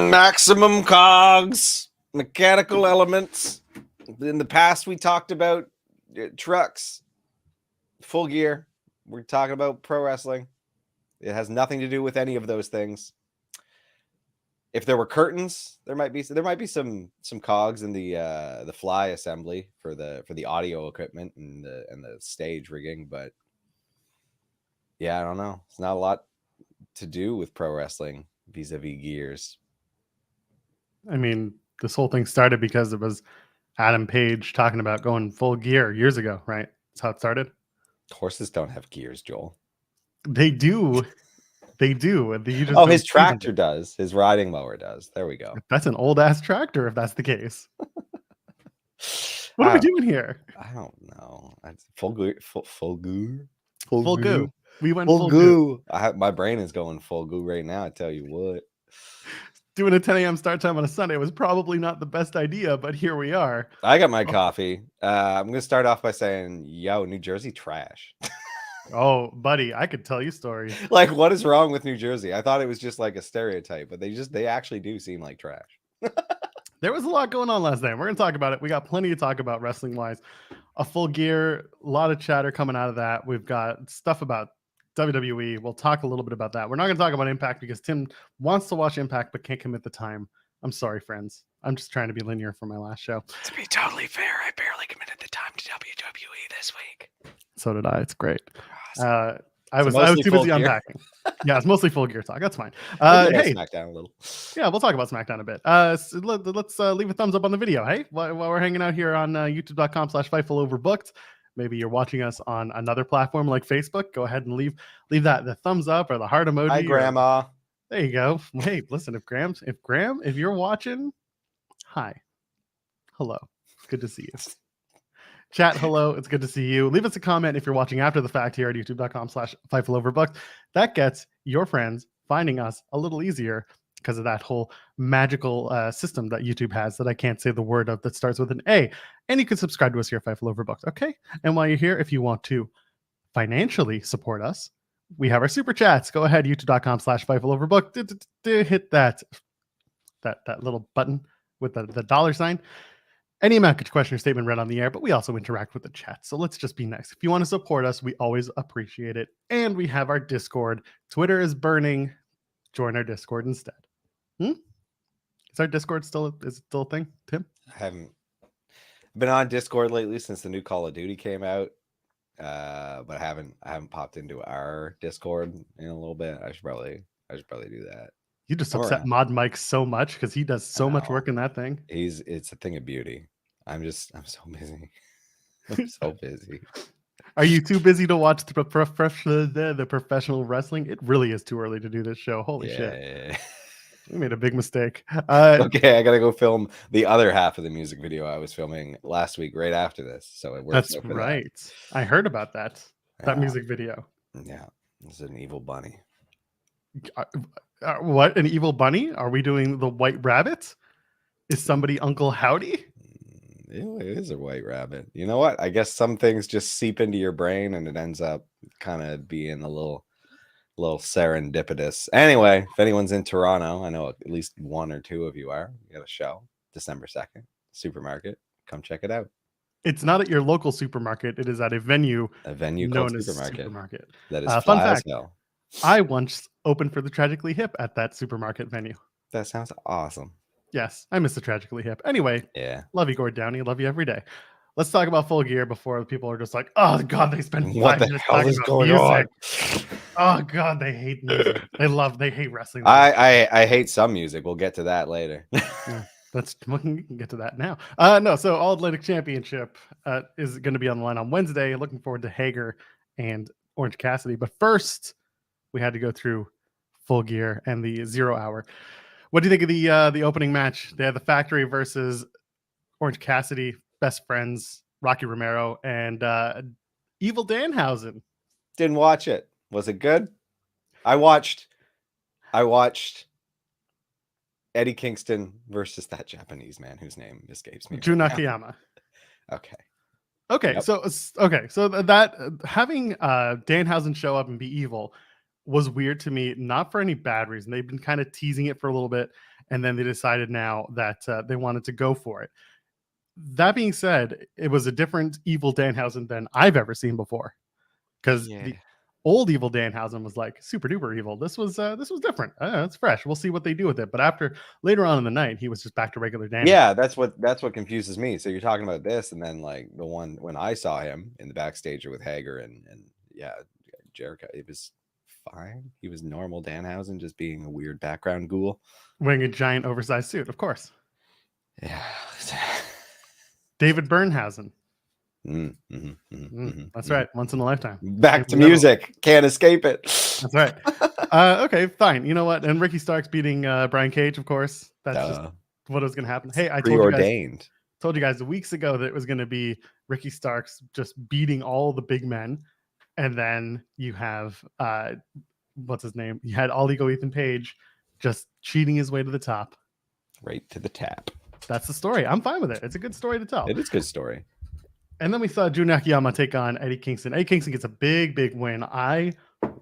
Maximum cogs, mechanical elements. In the past, we talked about trucks, Full Gear. We're talking about pro wrestling. It has nothing to do with any of those things. If there were curtains, there might be some cogs in the fly assembly for the audio equipment and the stage rigging, but yeah, I don't know. It's not a lot to do with pro wrestling vis-a-vis gears. I mean, this whole thing started because it was Adam Page talking about going full gear years ago, right? That's how it started. Horses don't have gears, Joel. They do. They do. His tractor does. His riding mower does. There we go. That's an old ass tractor if that's the case. What are we doing here? I don't know. Full goo. We went full goo. My brain is going full goo right now. I tell you what. Doing a 10 a.m. start time on a Sunday was probably not the best idea, but here we are. I got my coffee. I'm going to start off by saying, yo, New Jersey trash. Oh, buddy, I could tell you stories. Like, what is wrong with New Jersey? I thought it was just like a stereotype, but they actually do seem like trash. There was a lot going on last night. We're going to talk about it. We got plenty to talk about wrestling-wise. A Full Gear, a lot of chatter coming out of that. We've got stuff about WWE. We'll talk a little bit about that. We're not going to talk about Impact because Tim wants to watch Impact but can't commit the time. I'm sorry, friends. I'm just trying to be linear for my last show. To be totally fair, I barely committed the time to WWE this week. So did I. It's great. I was too busy unpacking. Yeah, it's mostly Full Gear talk. That's fine. Hey, SmackDown a little. Yeah, we'll talk about SmackDown a bit. So let's leave a thumbs up on the video. Hey, while we're hanging out here on youtube.com/Fightful Overbooked. Maybe you're watching us on another platform like Facebook. Go ahead and leave that the thumbs up or the heart emoji. Hi, Grandma. There you go. Hey, listen, if you're watching, hi, hello, it's good to see you. Chat, hello, it's good to see you. Leave us a comment if you're watching after the fact here at youtube.com/Fightful Overbooked. That gets your friends finding us a little easier because of that whole magical system that YouTube has that I can't say the word of that starts with an A. And you can subscribe to us here at Fightful Overbooked, okay? And while you're here, if you want to financially support us, we have our super chats. Go ahead, youtube.com/Fightful Overbooked. Hit that little button with the dollar sign. Any amount gets your question or statement read on the air, but we also interact with the chat. So let's just be nice. If you want to support us, we always appreciate it. And we have our Discord. Twitter is burning. Join our Discord instead. Is our Discord still a thing, Tim? I haven't been on Discord lately since the new Call of Duty came out. But I haven't popped into our Discord in a little bit. I should probably do that. You just upset Mod Mike so much because he does so much work in that thing. It's a thing of beauty. I'm so busy. I'm so busy. Are you too busy to watch the professional wrestling? It really is too early to do this show. Holy shit. We made a big mistake. Okay, I gotta go film the other half of the music video I was filming last week right after this. So it works. That's right. That. I heard about that music video. Yeah, it's an evil bunny. What, an evil bunny? Are we doing the White Rabbit? Is somebody Uncle Howdy? It is a white rabbit. You know what? I guess some things just seep into your brain and it ends up kind of being a little serendipitous. Anyway, if anyone's in Toronto, I know at least one or two of you are. We got a show December 2nd, Supermarket. Come check it out. It's not at your local supermarket. It is at a venue called Supermarket. That is fun fact. I once opened for the Tragically Hip at that supermarket venue. That sounds awesome. Yes, I miss the Tragically Hip. Anyway, yeah. Love you, Gord Downey. Love you every day. Let's talk about Full Gear before people are just like, oh, God, they spend 5 minutes talking about music. Oh, God, they hate music. They hate wrestling. I hate some music. We'll get to that later. Yeah, we can get to that now. So All Atlantic Championship is going to be on the line on Wednesday. Looking forward to Hager and Orange Cassidy. But first, we had to go through Full Gear and the 0 hour. What do you think of the opening match? They had the Factory versus Orange Cassidy, best friends, Rocky Romero, and Evil Danhausen. Didn't watch it. Was it good? I watched Eddie Kingston versus that Japanese man whose name escapes me. Jun Akiyama. Okay. Yep. So that having Danhausen show up and be evil was weird to me, not for any bad reason. They've been kind of teasing it for a little bit, and then they decided now that they wanted to go for it. That being said, it was a different evil Danhausen than I've ever seen before, because the old evil Danhausen was like super duper evil. This was different. It's fresh. We'll see what they do with it. But after later on in the night, he was just back to regular Danhausen. Yeah, that's what confuses me. So you're talking about this, and then like the one when I saw him in the backstage with Hager and yeah, Jericho, it was fine. He was normal Danhausen, just being a weird background ghoul wearing a giant oversized suit, of course. Yeah. David Bernhausen. That's right. Once in a lifetime. Back to music. Can't escape it. That's right. Okay, fine. You know what? And Ricky Starks beating Brian Cage, of course. That's just what was going to happen. Hey, I told you guys weeks ago that it was going to be Ricky Starks just beating all the big men. And then you have, what's his name? You had All Ego Ethan Page just cheating his way to the top. Right to the tap. That's the story. I'm fine with it. It's a good story to tell. It is a good story. And then we saw Jun Akiyama take on Eddie Kingston. Eddie Kingston gets a big, big win. I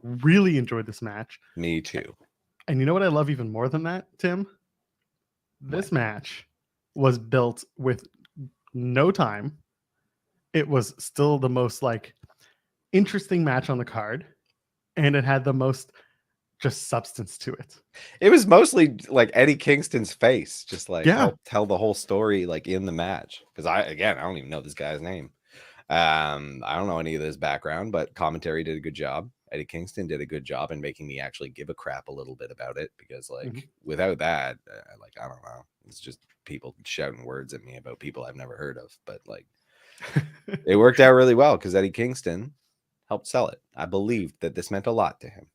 really enjoyed this match. Me too. And you know what I love even more than that, Tim? This match was built with no time. It was still the most like interesting match on the card. And it had the most just substance to it. It was mostly like Eddie Kingston's face, just like tell the whole story like in the match. Because I don't even know this guy's name. I don't know any of his background, but commentary did a good job. Eddie Kingston did a good job in making me actually give a crap a little bit about it, because like without that, like I don't know, it's just people shouting words at me about people I've never heard of. But like it worked out really well because Eddie Kingston helped sell it. I believed that this meant a lot to him.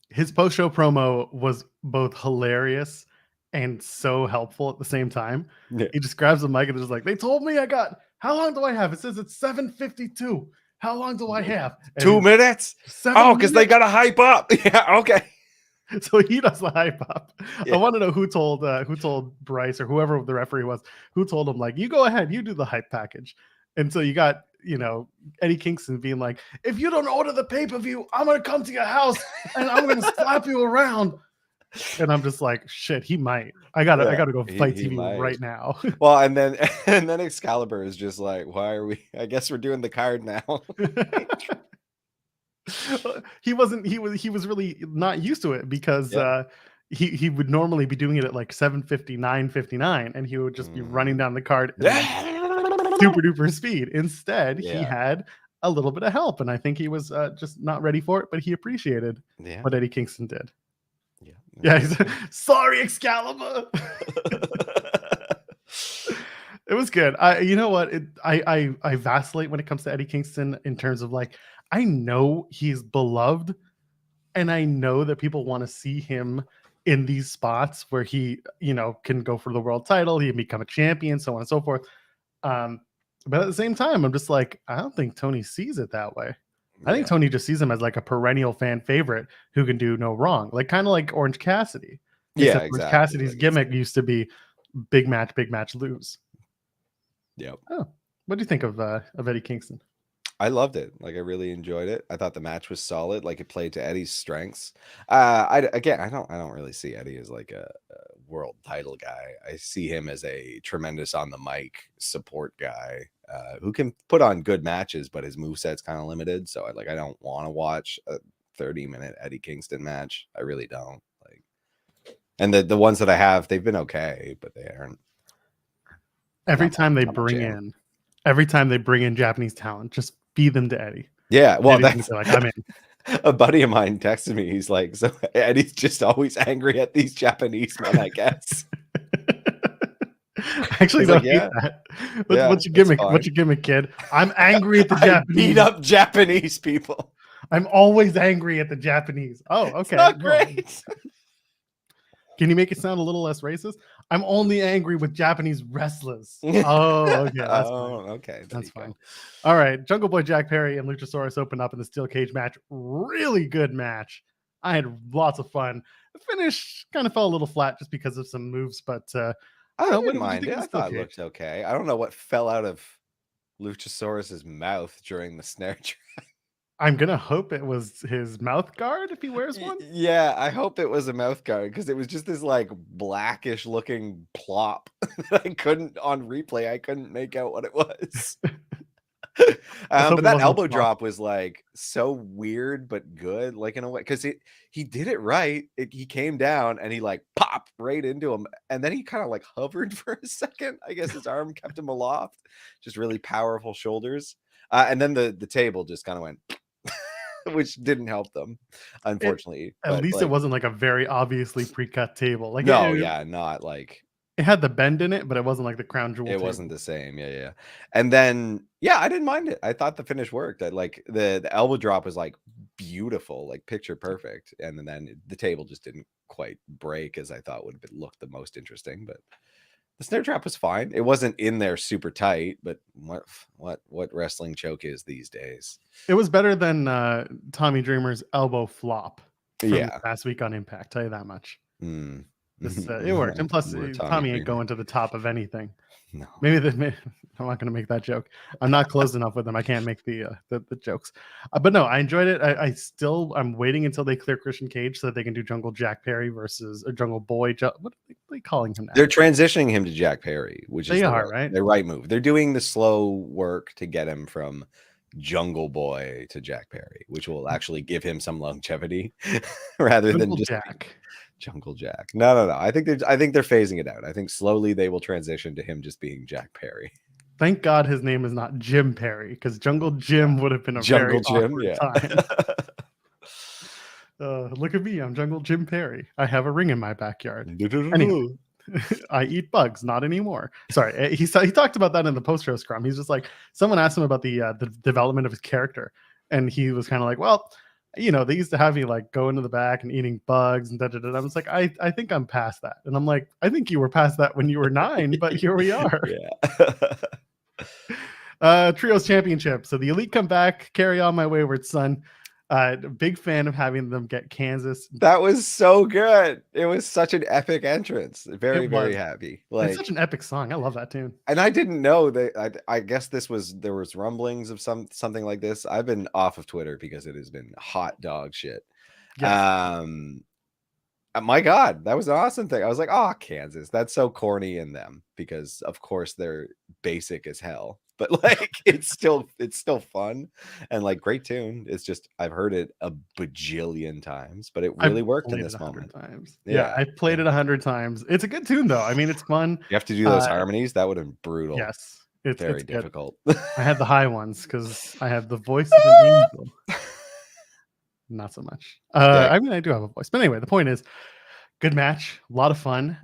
His post-show promo was both hilarious and so helpful at the same time. Yeah. He just grabs the mic and is like, they told me how long do I have? It says it's 7:52. How long do I have? And 2 minutes? Because they got to hype up. Yeah, okay. So he does the hype up. Yeah. I want to know who told Bryce or whoever the referee was, who told him, like, you go ahead, you do the hype package. And so you got, Eddie Kingston being like, if you don't order the pay-per-view, I'm going to come to your house and I'm going to slap you around. And I'm just like, shit, he might. I gotta go fight TV right now. Well, and then Excalibur is just like, why are we? I guess we're doing the card now. He was really not used to it because he would normally be doing it at like 7:50, 9:59, and he would just be running down the card super duper speed. Instead, he had a little bit of help, and I think he was just not ready for it, but he appreciated what Eddie Kingston did. Yeah, he's sorry, Excalibur. It was good. You know what? I vacillate when it comes to Eddie Kingston in terms of like, I know he's beloved, and I know that people want to see him in these spots where he, can go for the world title, he can become a champion, so on and so forth. But at the same time, I'm just like, I don't think Tony sees it that way. I think Tony just sees him as like a perennial fan favorite who can do no wrong, like kind of like Orange Cassidy. Yeah, exactly. Orange Cassidy's gimmick used to be big match, lose. Yep. Oh, what do you think of Eddie Kingston? I loved it. Like I really enjoyed it. I thought the match was solid. Like it played to Eddie's strengths. I don't really see Eddie as like a world title guy. I see him as a tremendous on the mic support guy who can put on good matches, but his moveset's kind of limited. So I don't want to watch a 30-minute Eddie Kingston match. I really don't. Like, and the ones that I have, they've been okay, but they aren't. Every time they bring in Japanese talent, just feed them to Eddie. Yeah, well, that's like, I'm in. A buddy of mine texted me. He's like, so Eddie's just always angry at these Japanese men, I guess. I actually don't hate that. What's your gimmick? What's your gimmick, kid? I'm angry at the Japanese. Beat up Japanese people. I'm always angry at the Japanese. Oh, okay. It's not great. Can you make it sound a little less racist? I'm only angry with Japanese wrestlers. Oh, okay. That's fine. Okay. That's fine. All right. Jungle Boy Jack Perry and Luchasaurus open up in the steel cage match. Really good match. I had lots of fun. The finish kind of fell a little flat just because of some moves, but I wouldn't mind it. I thought it looked okay. I don't know what fell out of Luchasaurus's mouth during the snare track. I'm gonna hope it was his mouth guard if he wears one. Yeah, I hope it was a mouth guard because it was just this like blackish looking plop. I couldn't on replay. I couldn't make out what it was. Let's hope But it that wasn't a elbow flop. drop was like so weird but good, like in a way, because he did it right. He came down and he like popped right into him, and then he kind of like hovered for a second. I guess his arm kept him aloft. Just really powerful shoulders, and then the table just kind of went, which didn't help them, unfortunately. At But least it like, wasn't like a very obviously pre-cut table. Like no, yeah, not like. it had the bend in it, but it wasn't like the crown jewel. It table. wasn't the same. Yeah. And then, yeah, I didn't mind it. I thought the finish worked. I like the elbow drop was like beautiful, like picture perfect. And then the table just didn't quite break as I thought would have looked the most interesting. But the snare trap was fine. It wasn't in there super tight, but what wrestling choke is these days. It was better than Tommy Dreamer's elbow flop from Yeah. last week on Impact. Tell you that much. Mm. It worked, and plus Tommy ain't going to the top of anything. No, maybe I'm not going to make that joke. I'm not close enough with them. I can't make the jokes. But no, I enjoyed it. I'm waiting until they clear Christian Cage so that they can do Jungle Jack Perry versus Jungle Boy. What are they calling him now? They're transitioning him to Jack Perry, which is right. The right move. They're doing the slow work to get him from Jungle Boy to Jack Perry, which will actually give him some longevity rather than just Jack. Jungle Jack. No. I think they're phasing it out. I think slowly they will transition to him just being Jack Perry. Thank God his name is not Jim Perry, because Jungle Jim would have been a Jungle very Jim, awkward time. Look at me, I'm Jungle Jim Perry. I have a ring in my backyard. Anyway, I eat bugs, not anymore. Sorry, he talked about that in the post-show scrum. He's just like, someone asked him about the development of his character, and he was kind of like, well, they used to have you like go into the back and eating bugs and da-da-da. I was like, I think I'm past that. And I'm like, I think you were past that when you were 9, but here we are. Yeah. Trios Championship. So the Elite come back, carry on my wayward son. Big fan of having them get Kansas. That was so good. It was such an epic entrance. Very, very happy. Like, it's such an epic song. I love that tune. And I didn't know that. I guess there was rumblings of something like this. I've been off of Twitter because it has been hot dog shit. Yes. My God, that was an awesome thing. I was like, oh, Kansas, that's so corny in them because of course they're basic as hell. But like it's still fun and like great tune. It's just I've heard it a bajillion times, but it really worked in this moment. Times. Yeah, I played it 100 times. It's a good tune though. I mean, it's fun. You have to do those harmonies. That would have been brutal. Yes, it's very difficult. I had the high ones because I have the voice of an angel. Not so much. I mean, I do have a voice, but anyway, the point is. Good match, a lot of fun.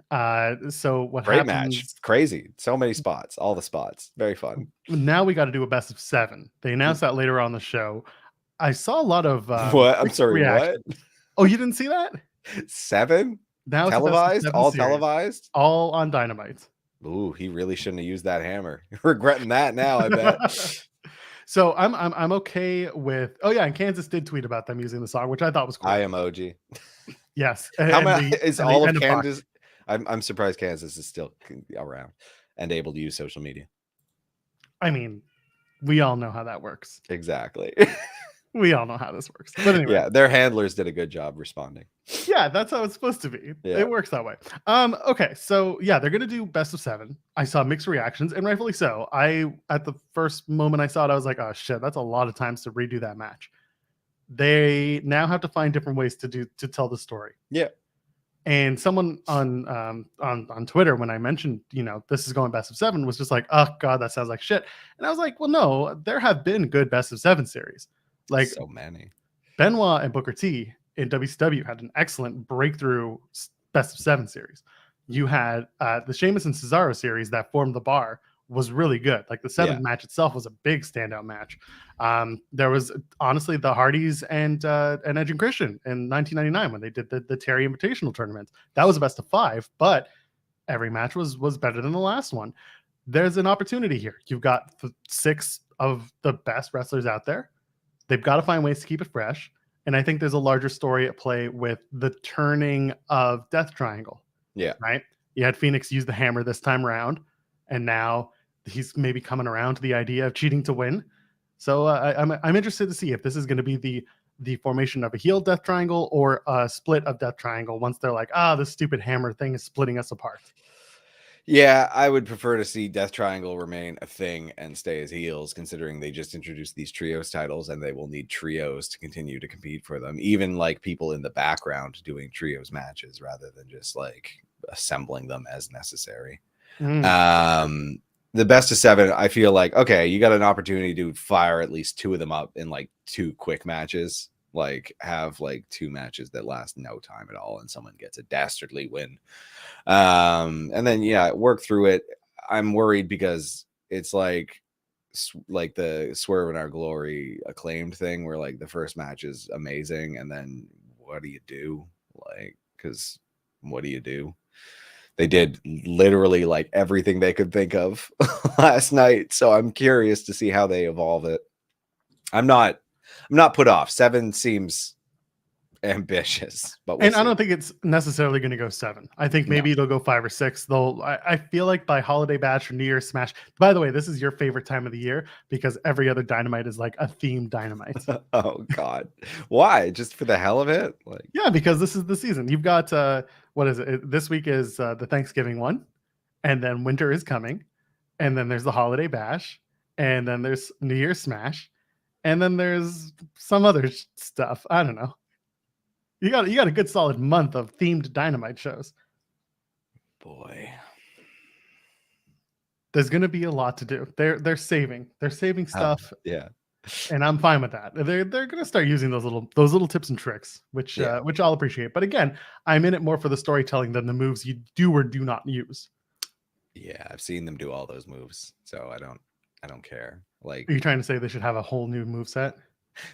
So what Great happens, match, crazy, so many spots, all the spots, very fun. Now we got to do a best of 7. They announced that later on the show. I saw a lot of what? I'm sorry, reactions. what? Oh, you didn't see that? 7? Now televised, all series. Televised, all on Dynamite. Ooh, he really shouldn't have used that hammer. Regretting that now, I bet. So I'm okay with. Oh yeah, and Kansas did tweet about them using the song, which I thought was cool. I emoji. Yes. Is all of Kansas? I'm surprised Kansas is still around and able to use social media. I mean, we all know how that works. Exactly. We all know how this works. But anyway. Yeah, their handlers did a good job responding. Yeah, that's how it's supposed to be. Yeah. It works that way. Okay, so yeah, they're gonna do best of 7. I saw mixed reactions, and rightfully so. At the first moment I saw it, I was like, oh shit, that's a lot of times to redo that match. They now have to find different ways to tell the story. Yeah. And someone on Twitter, when I mentioned, this is going best of 7, was just like, oh god, that sounds like shit. And I was like, well, no, there have been good best of 7 series. Like so many. Benoit and Booker T in WCW had an excellent breakthrough best of 7 series. You had the Sheamus and Cesaro series that formed the bar was really good. Like the 7th match itself was a big standout match. There was honestly the Hardys and Edge and Christian in 1999 when they did the Terry Invitational tournament. That was a best of 5, but every match was better than the last one. There's an opportunity here. You've got 6 of the best wrestlers out there. They've got to find ways to keep it fresh. And I think there's a larger story at play with the turning of Death Triangle. Yeah. Right? You had Phoenix use the hammer this time around, and now he's maybe coming around to the idea of cheating to win. So I'm interested to see if this is going to be the formation of a heel Death Triangle or a split of Death Triangle once they're like, this stupid hammer thing is splitting us apart. Yeah, I would prefer to see Death Triangle remain a thing and stay as heels, considering they just introduced these trios titles and they will need trios to continue to compete for them. Even like people in the background doing trios matches rather than just like assembling them as necessary. The best of 7, I feel like, okay, you got an opportunity to fire at least 2 of them up in like 2 quick matches. Like have like 2 matches that last no time at all and someone gets a dastardly win. And then work through it. I'm worried because it's like the Swerve in Our Glory Acclaimed thing where like the first match is amazing and then what do you do? Like, because what do you do? They did literally like everything they could think of last night, so I'm curious to see how they evolve it. I'm not put off. 7 seems ambitious, but I don't think it's necessarily going to go 7. I think maybe it'll go 5 or 6. Though I feel like by Holiday Bash or New Year's Smash. By the way, this is your favorite time of the year because every other Dynamite is like a themed Dynamite. Oh God, why? Just for the hell of it? Like, yeah, because this is the season. You've got what is it? This week is the Thanksgiving one, and then winter is coming, and then there's the Holiday Bash, and then there's New Year's Smash, and then there's some other stuff. I don't know. You got a good solid month of themed Dynamite shows. Boy, there's going to be a lot to do. They're saving stuff. Yeah, and I'm fine with that. They're going to start using those little tips and tricks, which I'll appreciate. But again, I'm in it more for the storytelling than the moves you do or do not use. Yeah, I've seen them do all those moves, so I don't care. Like, are you trying to say they should have a whole new move set?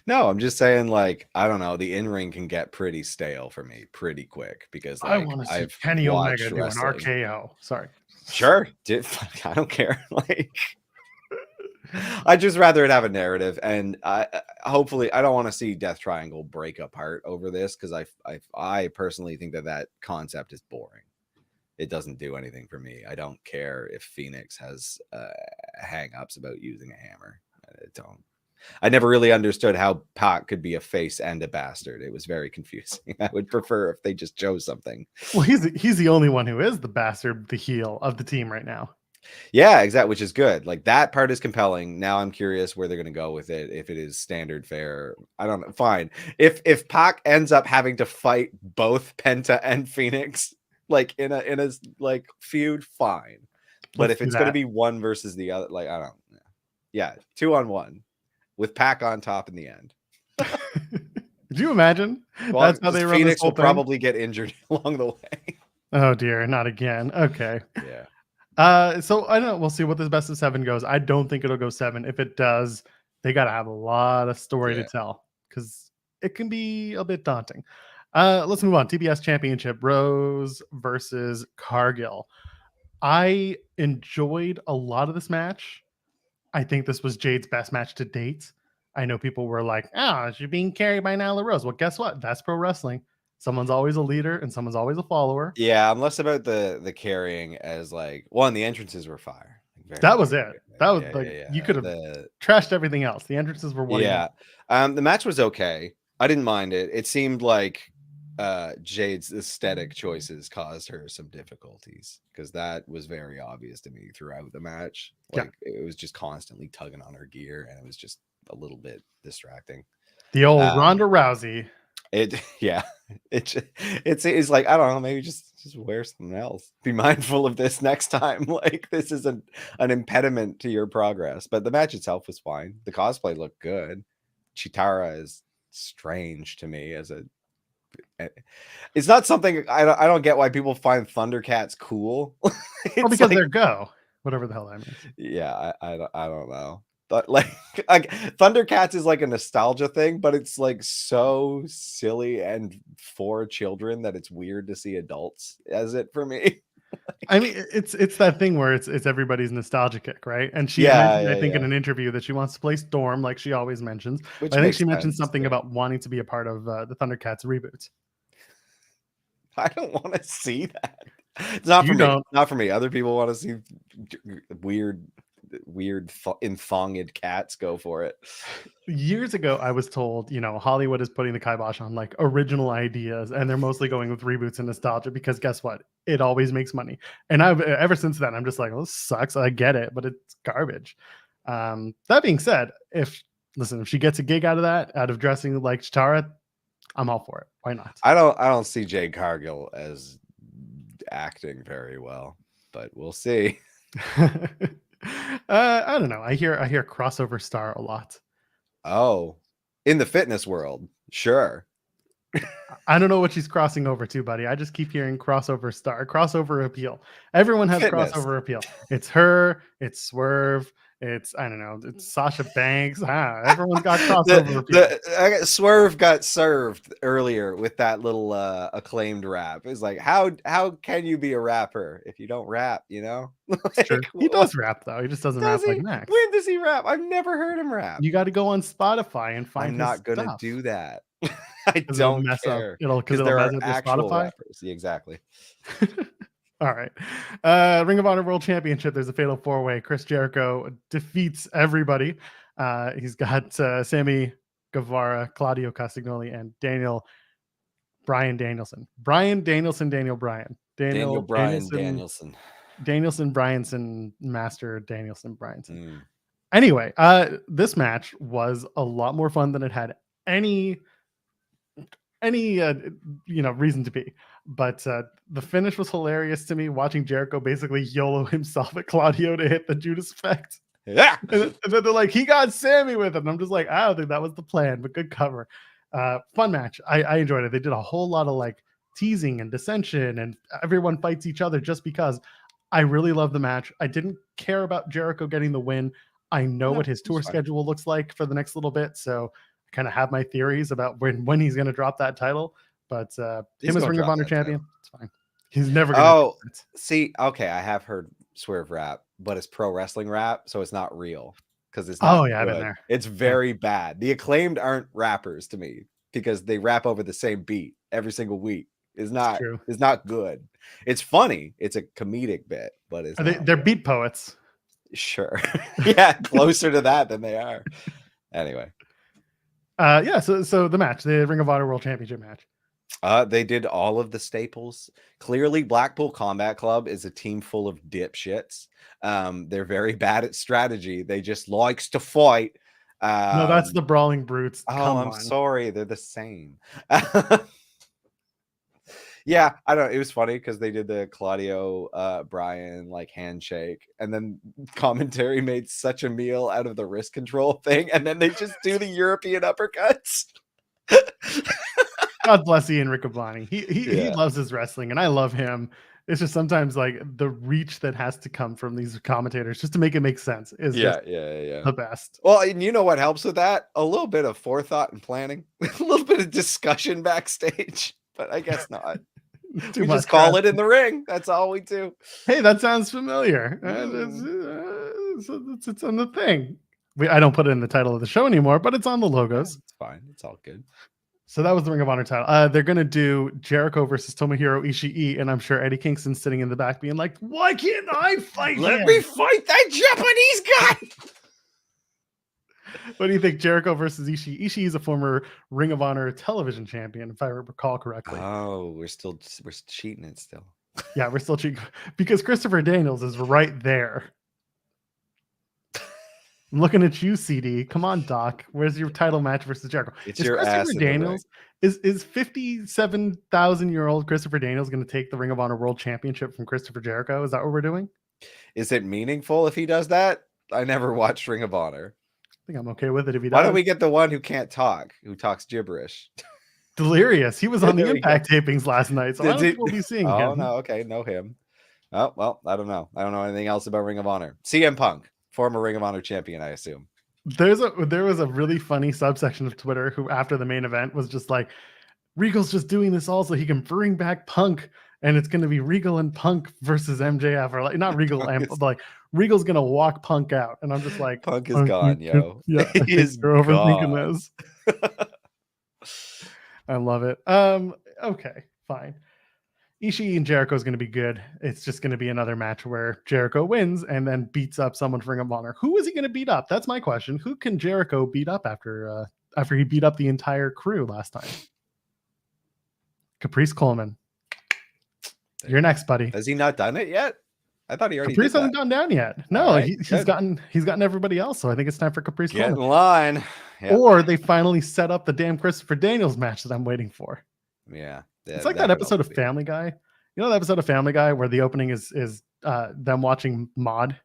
No, I'm just saying, like, I don't know. The in-ring can get pretty stale for me pretty quick because like, I want to see Kenny Omega do an RKO. Sorry. Sure. I don't care. Like, I'd just rather it have a narrative. And hopefully I don't want to see Death Triangle break apart over this because I personally think that concept is boring. It doesn't do anything for me. I don't care if Phoenix has hang-ups about using a hammer. I never really understood how Pac could be a face and a bastard. It was very confusing. I would prefer if they just chose something. Well, he's the only one who is the bastard, the heel of the team right now. Yeah, exactly, which is good. Like that part is compelling. Now I'm curious where they're going to go with it. If it is standard fare, I don't know. Fine. If Pac ends up having to fight both Penta and Phoenix, like in a like feud, fine. But if it's going to be one versus the other, like I don't know. Yeah, 2-on-1. With Pac on top in the end. Could you imagine? Well, that's how they run Phoenix will probably get injured along the way. Oh dear, not again. Okay. Yeah. So I don't know. We'll see what this best of 7 goes. I don't think it'll go 7. If it does, they got to have a lot of story to tell because it can be a bit daunting. Let's move on. TBS Championship, Rose versus Cargill. I enjoyed a lot of this match. I think this was Jade's best match to date. I know people were like, she's being carried by Nyla Rose. Well, guess what? That's pro wrestling. Someone's always a leader and someone's always a follower. Yeah, I'm less about the carrying as like, one, the entrances were fire. That was it. That was you could have trashed everything else. The entrances were what. Yeah. The match was okay. I didn't mind it. It seemed like Jade's aesthetic choices caused her some difficulties because that was very obvious to me throughout the match. Like it was just constantly tugging on her gear and it was just a little bit distracting. The old Ronda Rousey. It's like, I don't know, maybe just wear something else. Be mindful of this next time. Like this is an impediment to your progress. But the match itself was fine. The cosplay looked good. Chitara is strange to me as a it's not something I don't get why people find Thundercats cool. Because like, they're go whatever the hell that means. Yeah, I don't know. But like Thundercats is like a nostalgia thing, but it's like so silly and for children that it's weird to see adults as it for me. I mean, it's that thing where it's everybody's nostalgia kick, right? And she mentioned, I think in an interview that she wants to play Storm, like she always mentions. I think she mentioned something about wanting to be a part of the Thundercats reboot. I don't want to see that. It's not for me. Not for me. Other people want to see weird weird enthonged cats go for it. Years ago, I was told, Hollywood is putting the kibosh on like original ideas, and they're mostly going with reboots and nostalgia because guess what? It always makes money. And I've ever since then, I'm just like, well, this sucks. I get it, but it's garbage. That being said, if she gets a gig out of dressing like Chitara, I'm all for it. Why not? I don't see Jade Cargill as acting very well, but we'll see. I don't know. I hear crossover star a lot. Oh, in the fitness world, sure. I don't know what she's crossing over to, buddy. I just keep hearing crossover star, crossover appeal. Everyone has crossover appeal. It's her, it's Swerve, it's Sasha Banks. Everyone's got crossover appeal. Swerve got served earlier with that little acclaimed rap. It's like, how can you be a rapper if you don't rap? Like, sure. He does rap though. He just doesn't rap like Max. When does he rap? I've never heard him rap. You got to go on Spotify and find. I'm not gonna stuff. do that. I don't mess care. Because there are actual rappers. Yeah, exactly. All right. Ring of Honor World Championship. There's a fatal 4-way. Chris Jericho defeats everybody. He's got Sammy Guevara, Claudio Castagnoli, and Bryan Danielson. Danielson. Bryanson, Master Danielson, Bryanson. Anyway, this match was a lot more fun than it had any reason to be, but the finish was hilarious to me, watching Jericho basically YOLO himself at Claudio to hit the Judas effect. Yeah. And then they're like, he got Sammy with it, and I'm just like, I don't think that was the plan, but good cover. Fun match. I enjoyed it. They did a whole lot of like teasing and dissension, and everyone fights each other just because. I really love the match. I didn't care about Jericho getting the win. I know what his tour schedule looks like for the next little bit, so I kind of have my theories about when he's going to drop that title. But him as Ring of Honor champion, it's fine. He's never going to. See, okay, I have heard Swerve rap, but it's pro wrestling rap, so it's not real because it's not. I've been there. It's very bad. The Acclaimed aren't rappers to me because they rap over the same beat every single week. Is not good. It's funny. It's a comedic bit, but they're beat poets. Sure. Yeah, closer to that than they are. Anyway. So the match, the Ring of Honor World Championship match. They did all of the staples. Clearly, Blackpool Combat Club is a team full of dipshits. They're very bad at strategy. They just likes to fight. No, that's the Brawling Brutes. I'm sorry. They're the same. Yeah, I don't know. It was funny because they did the Claudio Bryan like handshake, and then commentary made such a meal out of the wrist control thing, and then they just do the European uppercuts. God bless Ian Riccoboni. He loves his wrestling, and I love him. It's just sometimes like the reach that has to come from these commentators just to make it make sense is the best. Well, and you know what helps with that? A little bit of forethought and planning, a little bit of discussion backstage, but I guess not. We just call it in the ring. That's all we do. Hey, that sounds familiar. It's on the thing. I don't put it in the title of the show anymore, but it's on the logos. It's fine. It's all good. So that was the Ring of Honor title. They're going to do Jericho versus Tomohiro Ishii, and I'm sure Eddie Kingston's sitting in the back being like, why can't I fight Let me fight that Japanese guy! What do you think, Jericho versus Ishii? Ishii is a former Ring of Honor television champion, if I recall correctly. Oh, we're cheating it still. Yeah, we're still cheating because Christopher Daniels is right there. I'm looking at you, CD. Come on, Doc. Where's your title match versus Jericho? It's your ass. Daniels is 57,000-year-old Christopher Daniels going to take the Ring of Honor World Championship from Christopher Jericho? Is that what we're doing? Is it meaningful if he does that? I never watched Ring of Honor. I think I'm okay with it if he does. Why don't we get the one who can't talk, who talks gibberish? Delirious. He was on the Impact tapings last night, so I don't think we'll be seeing him. Oh, no. Okay, know him. Oh, well, I don't know. I don't know anything else about Ring of Honor. CM Punk, former Ring of Honor champion, I assume. There was a really funny subsection of Twitter who, after the main event, was just like, Regal's just doing this all so he can bring back Punk, and it's going to be Regal and Punk versus MJF, or like not Regal, like Regal's going to walk Punk out, and I'm just like, Punk is gone, yo. Yeah, he is overthinking this. I love it. Okay, fine. Ishii and Jericho is going to be good. It's just going to be another match where Jericho wins and then beats up someone from Ring of Honor. Who is he going to beat up? That's my question. Who can Jericho beat up after he beat up the entire crew last time? Caprice Coleman. You're next, buddy. Has he not done it yet? I thought he already Caprice did hasn't that. gone down yet. No, Right, he's gotten everybody else. So I think it's time for Caprice Get in Coleman. line. Yep. Or they finally set up the damn Christopher Daniels match that I'm waiting for. Yeah. It's like that episode of Family Guy. You know that episode of Family Guy where the opening is them watching Maude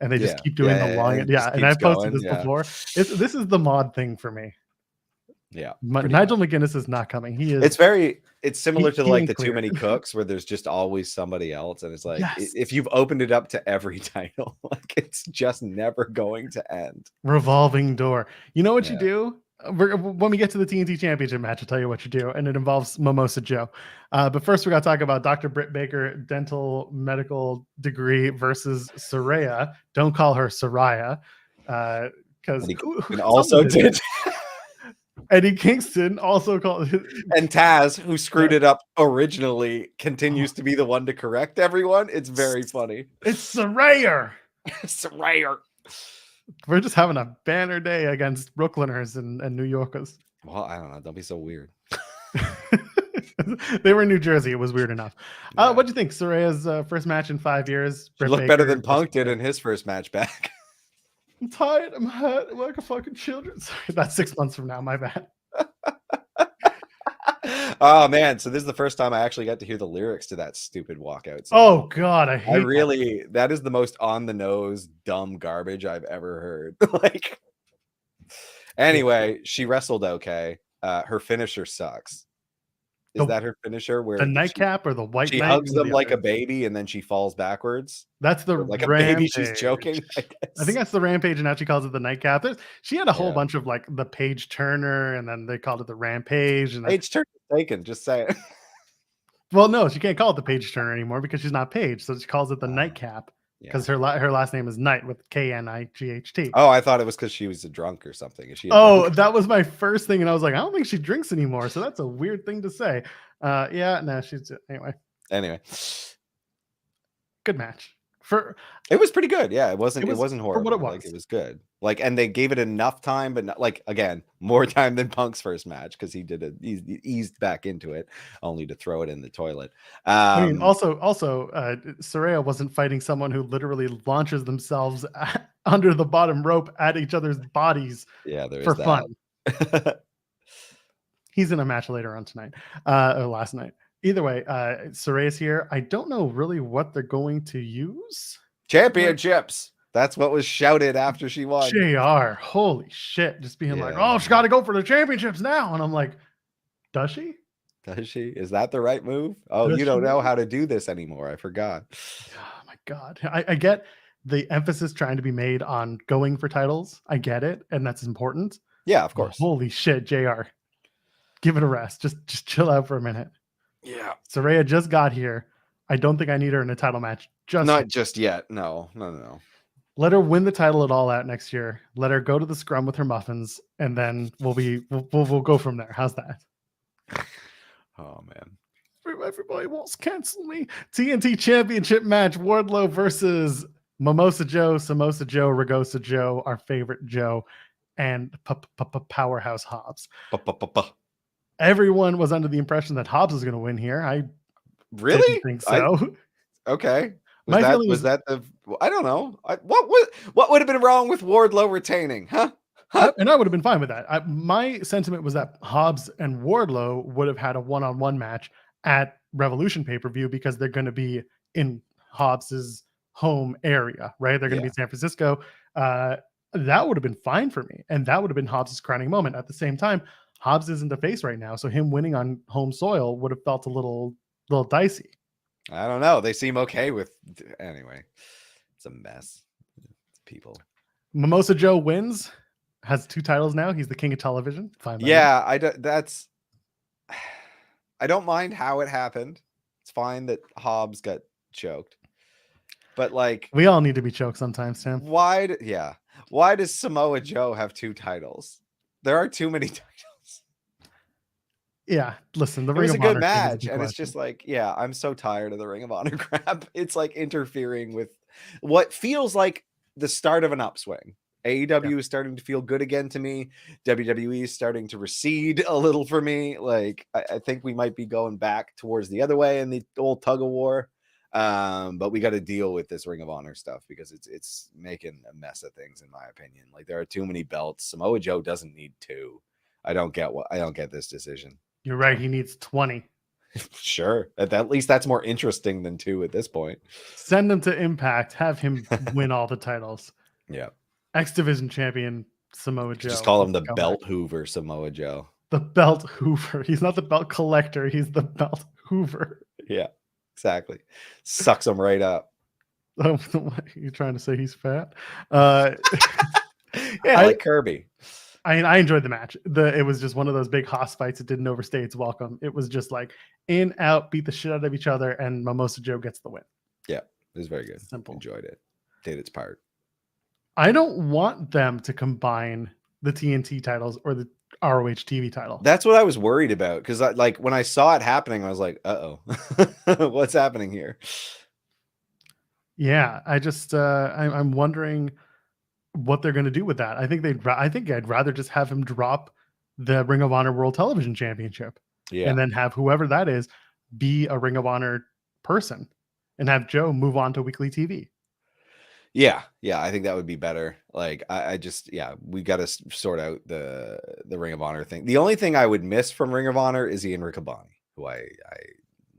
and they just keep doing the long. And I've posted this before. This is the Maude thing for me. Yeah. Nigel McGuinness is not coming. He is. It's similar to like the Too Many Cooks where there's just always somebody else. And it's like, if you've opened it up to every title, like it's just never going to end. Revolving door. You know what you do? When we get to the TNT Championship match, I'll tell you what you do. And it involves Mimosa Joe. But first we got to talk about Dr. Britt Baker, dental medical degree versus Saraya. Don't call her Saraya. Because he also did. Eddie Kingston also called and Taz, who screwed it up originally, continues to be the one to correct everyone. It's very funny. It's Saraya. Saraya. We're just having a banner day against Brooklyners and New Yorkers. Well, I don't know. Don't be so weird. They were in New Jersey. It was weird enough. What do you think? Saraya's first match in 5 years. She looked better than Punk did in his first match back. I'm tired. I'm hurt. I'm like a fucking children. Sorry, that's 6 months from now. My bad. Oh man! So this is the first time I actually got to hear the lyrics to that stupid walkout song. Oh god, I hate. That is the most on the nose dumb garbage I've ever heard. Like, anyway, she wrestled okay. Her finisher sucks. Is that her finisher? Where the nightcap or the white? She hugs them like a baby and then she falls backwards. That's the like rampage. A baby. She's joking. I think that's the rampage, and now she calls it the nightcap. She had a whole bunch of like the Page Turner, and then they called it the Rampage. And Page Turner taken. Just say it. Well, no, she can't call it the Page Turner anymore because she's not Page, so she calls it the nightcap. Because her last name is Knight with Knight. Oh, I thought it was because she was a drunk or something. Is she? That was my first thing, and I was like, I don't think she drinks anymore. So that's a weird thing to say. She's anyway. Good match. It was pretty good. Yeah, it wasn't horrible. For what it was. Like, it was good. Like, and they gave it enough time, but not, like, again, more time than Punk's first match because he eased back into it, only to throw it in the toilet. I mean, also, Saraya wasn't fighting someone who literally launches themselves under the bottom rope at each other's bodies. Yeah, for fun. He's in a match later on tonight, or last night. Either way, Saraya's here. I don't know really what they're going to use. Championships. That's what was shouted after she won. JR, holy shit. Just being like, oh, she's got to go for the championships now. And I'm like, does she? Does she? Is that the right move? Oh, you don't know how to do this anymore. I forgot. Oh my God. I get the emphasis trying to be made on going for titles. I get it. And that's important. Yeah, of course. Holy shit, JR. Give it a rest. Just chill out for a minute. Yeah. Saraya just got here. I don't think I need her in a title match. Just yet. No. Let her win the title at All Out next year. Let her go to the scrum with her muffins, and then we'll go from there. How's that? Oh man. Everybody wants to cancel me. TNT Championship match: Wardlow versus Mimosa Joe, Samosa Joe, Ragosa Joe, our favorite Joe, and Powerhouse Hobbs. Everyone was under the impression that Hobbs was going to win here. I really think so. Okay. Was that the? I don't know. What would have been wrong with Wardlow retaining? Huh? And I would have been fine with that. My sentiment was that Hobbs and Wardlow would have had a one-on-one match at Revolution pay-per-view because they're going to be in Hobbs's home area, right? They're going to be in San Francisco. That would have been fine for me, and that would have been Hobbs's crowning moment. At the same time, Hobbs isn't the face right now, so him winning on home soil would have felt a little dicey. I don't know. They seem okay with. Anyway, it's a mess. People. Mimosa Joe wins. Has 2 titles now. He's the king of television. Fine. Yeah, I don't mind how it happened. It's fine that Hobbs got choked, but like we all need to be choked sometimes, Tim. Why does Samoa Joe have 2 titles? There are too many titles. Yeah, listen, the It Ring was a of good Honor thing is a match, big and it's question. just like, yeah, I'm so tired of the Ring of Honor crap. It's like interfering with what feels like the start of an upswing. AEW is starting to feel good again to me. WWE is starting to recede a little for me. Like, I think we might be going back towards the other way in the old tug of war. But we got to deal with this Ring of Honor stuff because it's making a mess of things, in my opinion. Like, there are too many belts. Samoa Joe doesn't need 2. I don't get this decision. You're right. He needs 20. Sure. At least that's more interesting than 2 at this point. Send him to Impact. Have him win all the titles. Yeah. X Division champion Samoa Joe. Just call him the Belt Hoover, Samoa Joe. The Belt Hoover. He's not the belt collector. He's the Belt Hoover. Yeah, exactly. Sucks him right up. Oh, you're trying to say he's fat? Yeah, like Kirby. I enjoyed the match. It was just one of those big hoss fights. It didn't overstay its welcome. It was just like in, out, beat the shit out of each other, and Mimosa Joe gets the win. Yeah, it was very good. Simple. Enjoyed it. Did its part. I don't want them to combine the TNT titles or the ROH TV title. That's what I was worried about, because like when I saw it happening, I was like, "Uh-oh, what's happening here?" Yeah, I just I'm wondering what they're going to do with that. I think I'd rather just have him drop the Ring of Honor World Television Championship, and then have whoever that is be a Ring of Honor person, and have Joe move on to weekly TV. Yeah, I think that would be better. Like, I just, we got to sort out the Ring of Honor thing. The only thing I would miss from Ring of Honor is Ian Riccaboni, who I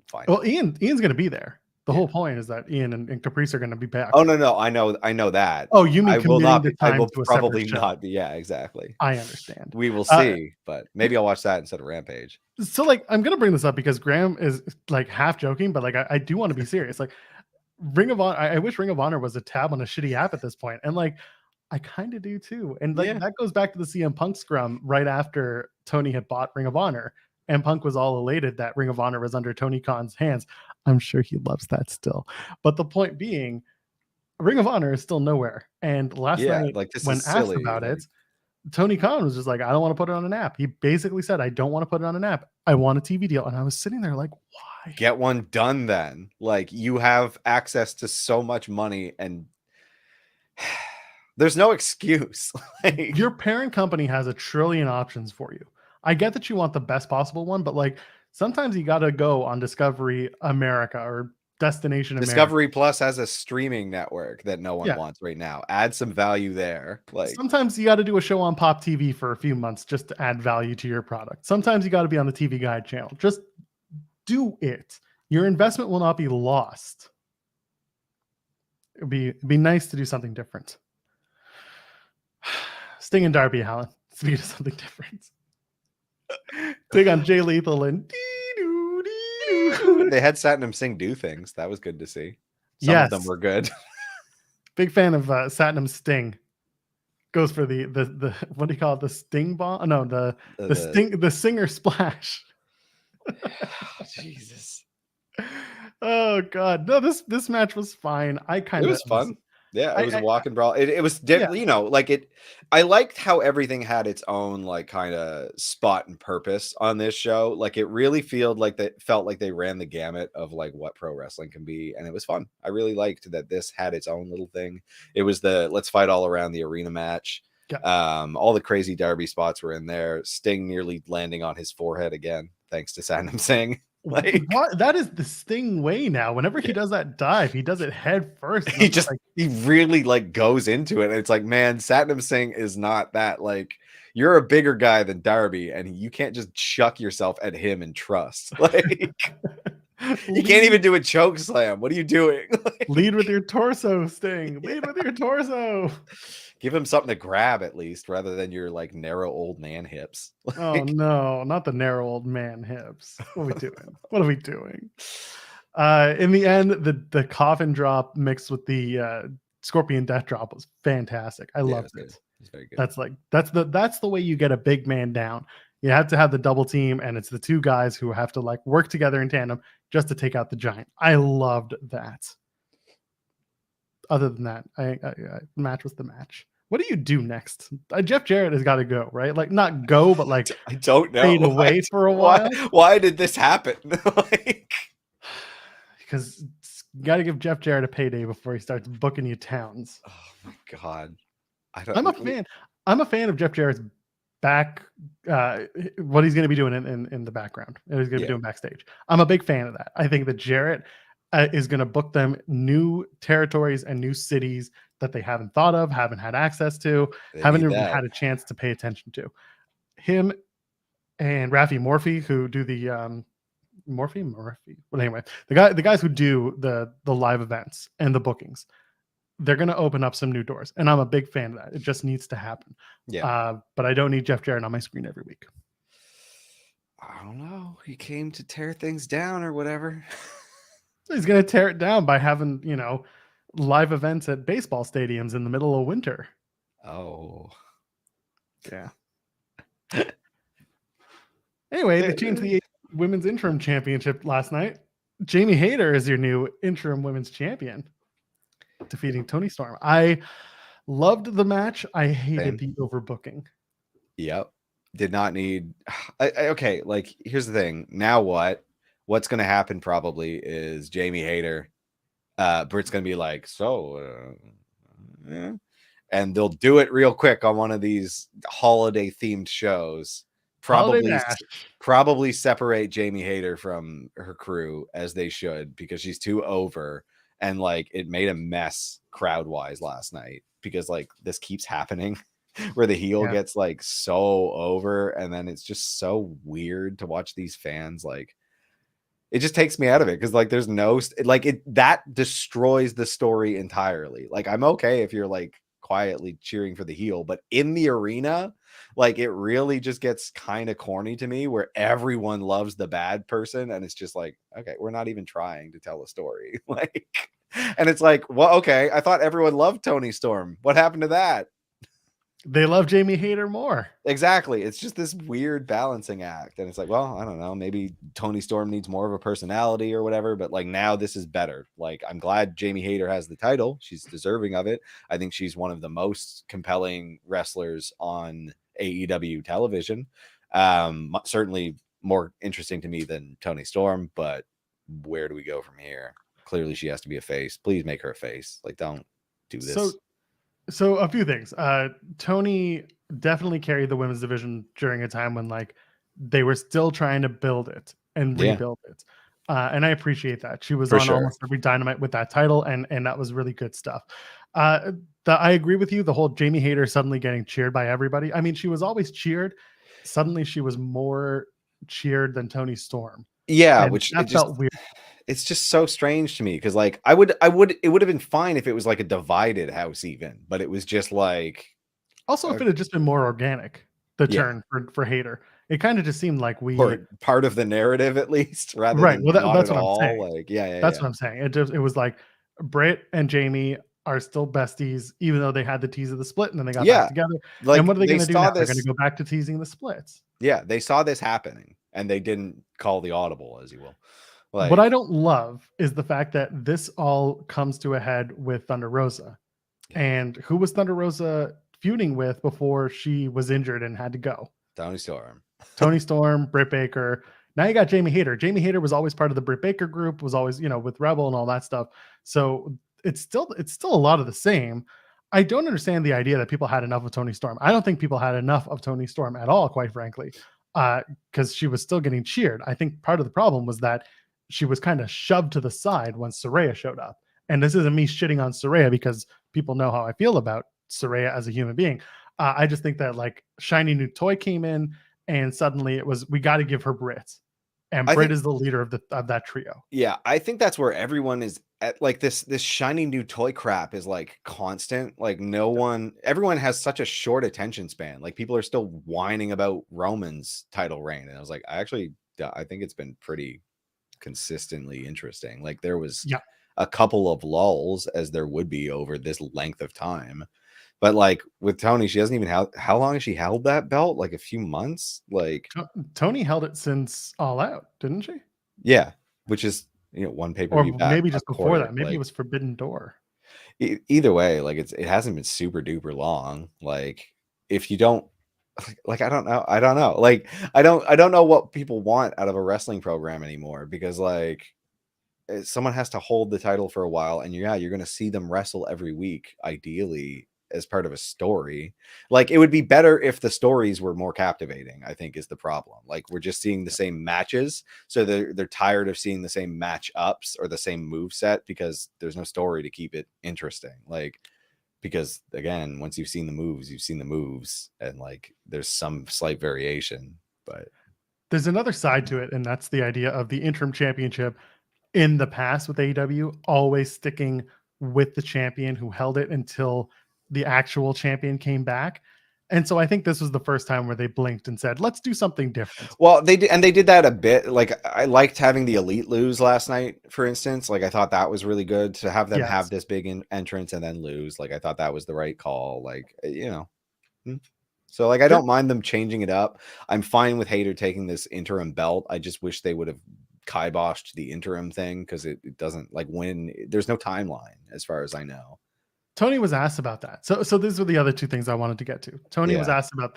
find. Well, Ian's going to be there. The whole point is that Ian and Caprice are going to be back. Oh no, I know that. Oh, you mean I will not be, I will to probably not be. Yeah, exactly. I understand. We will see, but maybe I'll watch that instead of Rampage. So, like, I'm going to bring this up because Graham is like half joking, but like I do want to be serious. Like, Ring of Honor, I wish Ring of Honor was a tab on a shitty app at this point, and like I kind of do too. And like that goes back to the CM Punk scrum right after Tony had bought Ring of Honor, and Punk was all elated that Ring of Honor was under Tony Khan's hands. I'm sure he loves that still. But the point being, Ring of Honor is still nowhere. And last night, like, this when is asked silly, about like, it, Tony Khan was just like, I don't want to put it on an app. He basically said, I don't want to put it on an app. I want a TV deal. And I was sitting there like, why? Get one done then. Like, you have access to so much money, and there's no excuse. Like, your parent company has 1 trillion options for you. I get that you want the best possible one, but like sometimes you got to go on Discovery America or Destination Discovery America. Plus has a streaming network that no one wants right now. Add some value there. Like, sometimes you got to do a show on Pop TV for a few months just to add value to your product. Sometimes you got to be on the TV Guide channel. Just do it. Your investment will not be lost. It'd be nice to do something different. Sting and Darby Allin. Speaking of something different. Take on Jay Lethal and they had Satnam Singh do things. That was good to see. Some of them were good. Big fan of Satnam Sting. Goes for the what do you call it? The Sting bomb? No, the Singer Splash. Jesus. Oh God. No, this match was fine. It was fun. Yeah, it was a walk and brawl. It was different, you know, like it. I liked how everything had its own like kind of spot and purpose on this show. Like, it really felt like they ran the gamut of like what pro wrestling can be, and it was fun. I really liked that this had its own little thing. It was the let's fight all around the arena match. Yeah. All the crazy Darby spots were in there. Sting nearly landing on his forehead again, thanks to Satnam Singh. Like, what? That is the Sting way now. Whenever he does that dive, he does it head first. He just he really like goes into it, and it's like, man, Satnam Singh is not that, like, you're a bigger guy than Darby, and you can't just chuck yourself at him and trust. Like, you can't even do a choke slam. What are you doing? Like, lead with your torso, Sting. Lead with your torso. Give him something to grab at least, rather than your like narrow old man hips. Like, oh no, not the narrow old man hips. What are we doing? What are we doing? In the end, the coffin drop mixed with the scorpion death drop was fantastic. I loved it. It's very good. That's the way you get a big man down. You have to have the double team, and it's the two guys who have to like work together in tandem just to take out the giant. I loved that. Other than that, I match was the match. what do you do next? Jeff Jarrett has got to go, right? Like not go, but like I don't know. fade away for a while. Why did this happen? Like, because you got to give Jeff Jarrett a payday before he starts booking you towns. oh my god, I don't. I'm a fan. I'm a fan of Jeff Jarrett's back. What he's going to be doing in the background, what he's going to be doing backstage. I'm a big fan of that. I think that Jarrett is going to book them new territories and new cities that they haven't thought of, haven't had access to, haven't even had a chance to pay attention to. Him and Rafi Morphy, who do the Morphy. Well, anyway, the guys who do the live events and the bookings, they're going to open up some new doors, and I'm a big fan of that. It just needs to happen. Yeah. But I don't need Jeff Jarrett on my screen every week. I don't know. He came to tear things down or whatever. He's going to tear it down by having, live events at baseball stadiums in the middle of winter. Oh. Yeah. Anyway, they changed the women's interim championship last night. Jamie Hayter is your new interim women's champion, defeating Toni Storm. I loved the match. I hated the overbooking. Yep. Did not need. Okay, like here's the thing. Now what? What's going to happen probably is Jamie Hayter. Britt's going to be like, and they'll do it real quick on one of these holiday themed shows. Probably separate Jamie Hayter from her crew as they should, because she's too over, and like it made a mess crowd wise last night, because like this keeps happening where the heel gets like so over, and then it's just so weird to watch these fans. Like it just takes me out of it, because like there's no like it that destroys the story entirely. Like I'm okay if you're like quietly cheering for the heel, but in the arena, like it really just gets kind of corny to me, where everyone loves the bad person, and it's just like, okay, we're not even trying to tell a story. Like, and it's like, well, okay, I thought everyone loved Toni Storm. What happened to that? They love Jamie Hayter more. Exactly. It's just this weird balancing act, and it's like, well, I don't know, maybe Toni Storm needs more of a personality or whatever, but like now this is better. Like I'm glad Jamie Hayter has the title. She's deserving of it. I think she's one of the most compelling wrestlers on AEW television. Certainly more interesting to me than Toni Storm, but where do we go from here? Clearly she has to be a face. Please make her a face. Like, don't do this. So a few things. Toni definitely carried the women's division during a time when like they were still trying to build it and rebuild it. And I appreciate that. She was on almost every Dynamite with that title, and that was really good stuff. I agree with you. The whole Jamie Hayter suddenly getting cheered by everybody. I mean, she was always cheered. Suddenly she was more cheered than Toni Storm. Yeah, and which that felt weird. It's just so strange to me, because like it would have been fine if it was like a divided house even, but it was just like, also if it had just been more organic, the turn for Hayter. It kind of just seemed like part of the narrative at least, rather than that's what I'm saying. Like that's what I'm saying. It was like Britt and Jamie are still besties, even though they had the tease of the split and then they got back together. Like, and what are they going to do now? They're going to go back to teasing the splits. Yeah, they saw this happening and they didn't call the audible, as you will. Like, what I don't love is the fact that this all comes to a head with Thunder Rosa. And who was Thunder Rosa feuding with before she was injured and had to go? Toni Storm. Toni Storm, Britt Baker. Now you got Jamie Hayter. Jamie Hayter was always part of the Britt Baker group, was always, with Rebel and all that stuff. So it's still a lot of the same. I don't understand the idea that people had enough of Toni Storm. I don't think people had enough of Toni Storm at all, quite frankly, because she was still getting cheered. I think part of the problem was that she was kind of shoved to the side when Saraya showed up. And this isn't me shitting on Saraya, because people know how I feel about Saraya as a human being. I just think that like shiny new toy came in, and suddenly it was, we got to give her Britt, and Britt is the leader of that trio. Yeah, I think that's where everyone is at. Like this shiny new toy crap is like constant. Like everyone has such a short attention span. Like people are still whining about Roman's title reign, and I was like, I think it's been pretty consistently interesting. Like there was a couple of lulls, as there would be over this length of time, but like with Toni, she hasn't even how long has she held that belt? Like a few months. Like Toni held it since All Out, didn't she? Yeah, which is one pay-per-view back, maybe just before that. Maybe it was Forbidden Door. Either way, like it hasn't been super duper long. Like if you don't like I don't know. Like I don't know what people want out of a wrestling program anymore because like someone has to hold the title for a while and you're going to see them wrestle every week ideally as part of a story. Like it would be better if the stories were more captivating, I think is the problem. Like we're just seeing the same matches, so they're tired of seeing the same match ups or the same move set because there's no story to keep it interesting. Like because again, once you've seen the moves and like there's some slight variation, but There's another side to it, and that's the idea of the interim championship in the past with AEW always sticking with the champion who held it until the actual champion came back. And so I think this was the first time where they blinked and said, let's do something different. Well, they did that a bit. Like I liked having the Elite lose last night, for instance. Like I thought that was really good to have them have this big entrance and then lose. Like I thought that was the right call. Like, you know. So like I don't mind them changing it up. I'm fine with Hayter taking this interim belt. I just wish they would have kiboshed the interim thing because it doesn't like when there's no timeline as far as I know. Tony was asked about that. So these were the other two things I wanted to get to. Tony was asked about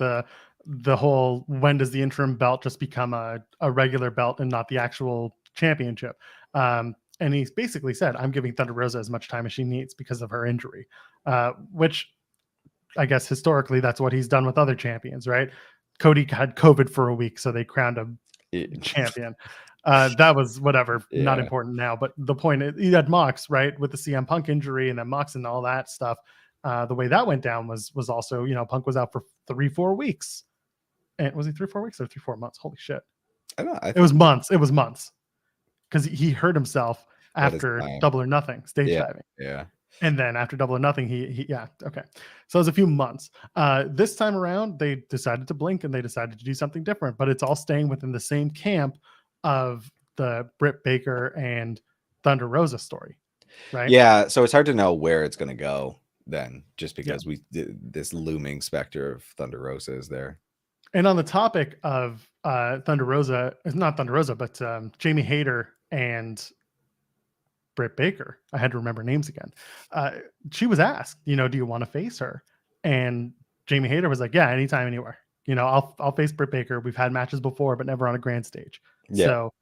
the whole when does the interim belt just become a regular belt and not the actual championship. And he basically said, I'm giving Thunder Rosa as much time as she needs because of her injury, which I guess historically that's what he's done with other champions, right? Cody had COVID for a week, so they crowned him champion. That was whatever, not important now. But the point is, he had Mox, right, with the CM Punk injury and then Mox and all that stuff. The way that went down was also, you know, Punk was out for 3-4 weeks. And was he 3-4 weeks or 3-4 months? Holy shit. I don't know. It was months. It was months. Because he hurt himself after Double or Nothing, stage diving. Yeah. And then after Double or Nothing, he okay. So it was a few months. This time around, they decided to blink and they decided to do something different, but it's all staying within the same camp of the Britt Baker and Thunder Rosa story, right? Yeah, so it's hard to know where it's going to go then, just because this looming specter of Thunder Rosa is there. And on the topic of Thunder Rosa, not Thunder Rosa, but Jamie Hayter and Britt Baker, I had to remember names again. She was asked, you know, do you want to face her? And Jamie Hayter was like, yeah, anytime, anywhere. You know, I'll face Britt Baker. We've had matches before, but never on a grand stage. Yeah. So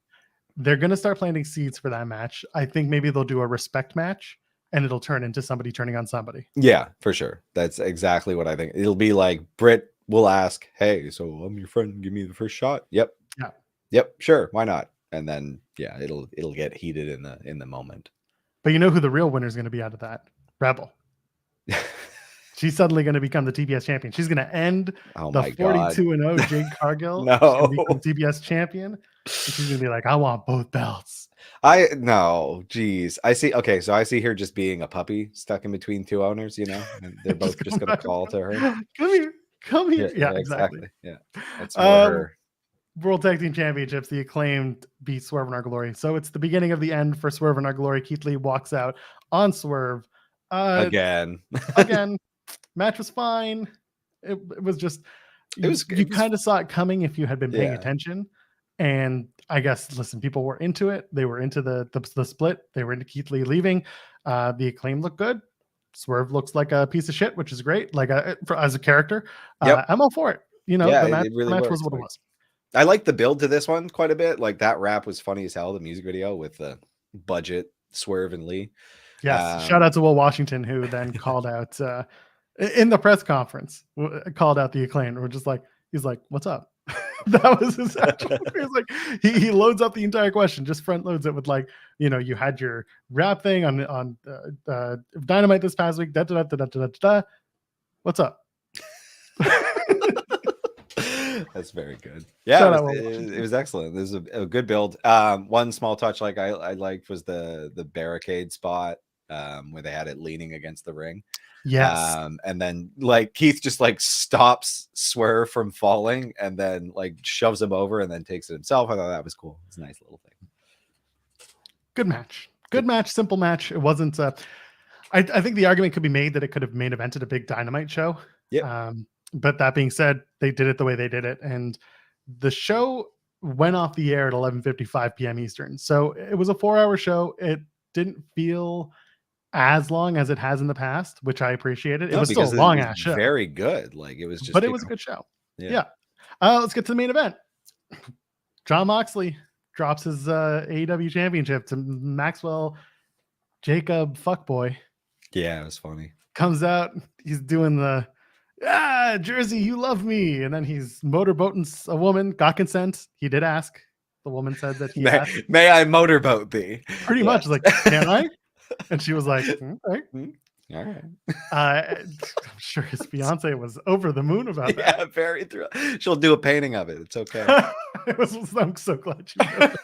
they're going to start planting seeds for that match. I think maybe they'll do a respect match and it'll turn into somebody turning on somebody. Yeah, for sure. That's exactly what I think. It'll be like Britt will ask, hey, so I'm your friend. Give me the first shot. Yep. Yeah. Yep. Sure. Why not? And then, yeah, it'll get heated in the moment. But you know who the real winner is going to be out of that? Rebel. She's suddenly going to become the TBS champion. She's going to end the 42-0 Jade Cargill. No. Become TBS champion. And she's going to be like, I want both belts. Geez. I see. Okay, so I see her just being a puppy stuck in between two owners, you know, and they're both just going to call to her. Come here. Yeah, exactly. Yeah. That's her. World Tag Team Championships, the Acclaimed beat Swerve in Our Glory. So it's the beginning of the end for Swerve in Our Glory. Keith Lee walks out on Swerve. Again. Match was fine. It was just, you kind of saw it coming if you had been paying attention. And I guess, listen, people were into it. They were into the split. They were into Keith Lee leaving. The Acclaim looked good. Swerve looks like a piece of shit, which is great. Like as a character, I'm all for it. You know, the match was what it was. I like the build to this one quite a bit. Like that rap was funny as hell. The music video with the budget Swerve and Lee. Yes. Shout out to Will Washington, who then called out in the press conference, called out the Acclaim. We're just like, he's like, what's up? That was his actual. He's like, he loads up the entire question, just front loads it with like, you know, you had your rap thing on Dynamite this past week. What's up? That's very good. Yeah, it was excellent. This is a good build. One small touch like I liked was the barricade spot where they had it leaning against the ring. Yes. And then like Keith just like stops Swerve from falling and then like shoves him over and then takes it himself. I thought that was cool. It's a nice little thing. Good match. Good match. Simple match. It wasn't. I think the argument could be made that it could have main evented a big Dynamite show. Yeah. But that being said, they did it the way they did it. And the show went off the air at 11:55 p.m. Eastern. So it was a 4-hour show. It didn't feel as long as it has in the past, which I appreciated. It No, was still a because long was ass show. very good. Like it was just, But it was a good show. Yeah. Let's get to the main event. Jon Moxley drops his AEW championship to Maxwell Jacob Fuckboy. Yeah, it was funny. Comes out, he's doing the Jersey, you love me, and then he's motorboating a woman. Got consent. He did ask. The woman said that he asked. May I motorboat thee? Pretty much like, can I? And she was like, okay. All right. I'm sure his fiance was over the moon about that. Yeah, very thrilled. She'll do a painting of it. It's okay. I'm so glad you know that.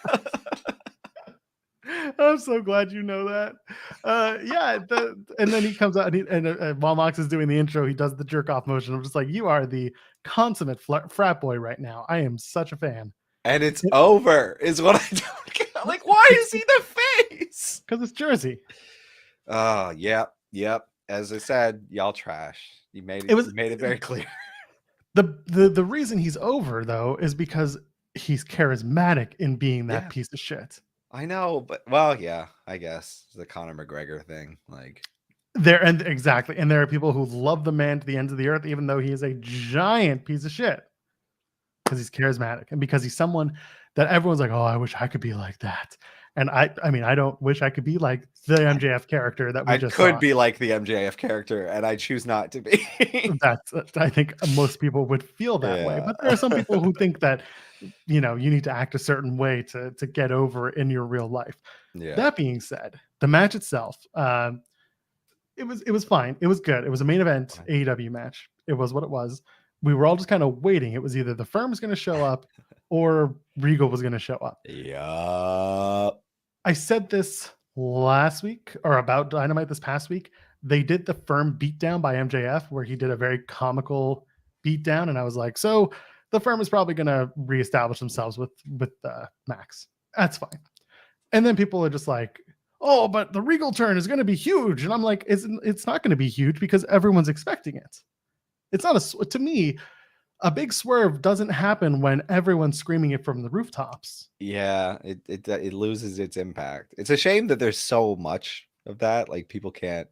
I'm so glad you know that. And then he comes out and while Mox is doing the intro, he does the jerk off motion. I'm just like, you are the consummate frat boy right now. I am such a fan. And it's over, is what I don't get. Like, why is he the face? Because it's Jersey. Oh, yep. As I said, y'all trash. You made it very clear. The reason he's over though is because he's charismatic in being that piece of shit. I know, but well, yeah, I guess the Conor McGregor thing, like exactly. And there are people who love the man to the ends of the earth, even though he is a giant piece of shit. Because he's charismatic and because he's someone that everyone's like, oh, I wish I could be like that. And I mean, I don't wish I could be like the MJF character that we just saw. be like the MJF character, and I choose not to be. I think most people would feel that way, but there are some people who think that you need to act a certain way to get over in your real life. Yeah. That being said, the match itself, it was fine. It was good. It was a main event AEW match. It was what it was. We were all just kind of waiting. It was either the Firm was going to show up or Regal was going to show up. Yeah. I said this last week or about Dynamite this past week. They did the Firm beatdown by MJF where he did a very comical beatdown. And I was like, so the Firm is probably going to reestablish themselves with Max. That's fine. And then people are just like, oh, but the Regal turn is going to be huge. And I'm like, it's not going to be huge because everyone's expecting it. It's not to me, a big swerve doesn't happen when everyone's screaming it from the rooftops. Yeah, it loses its impact. It's a shame that there's so much of that. Like people can't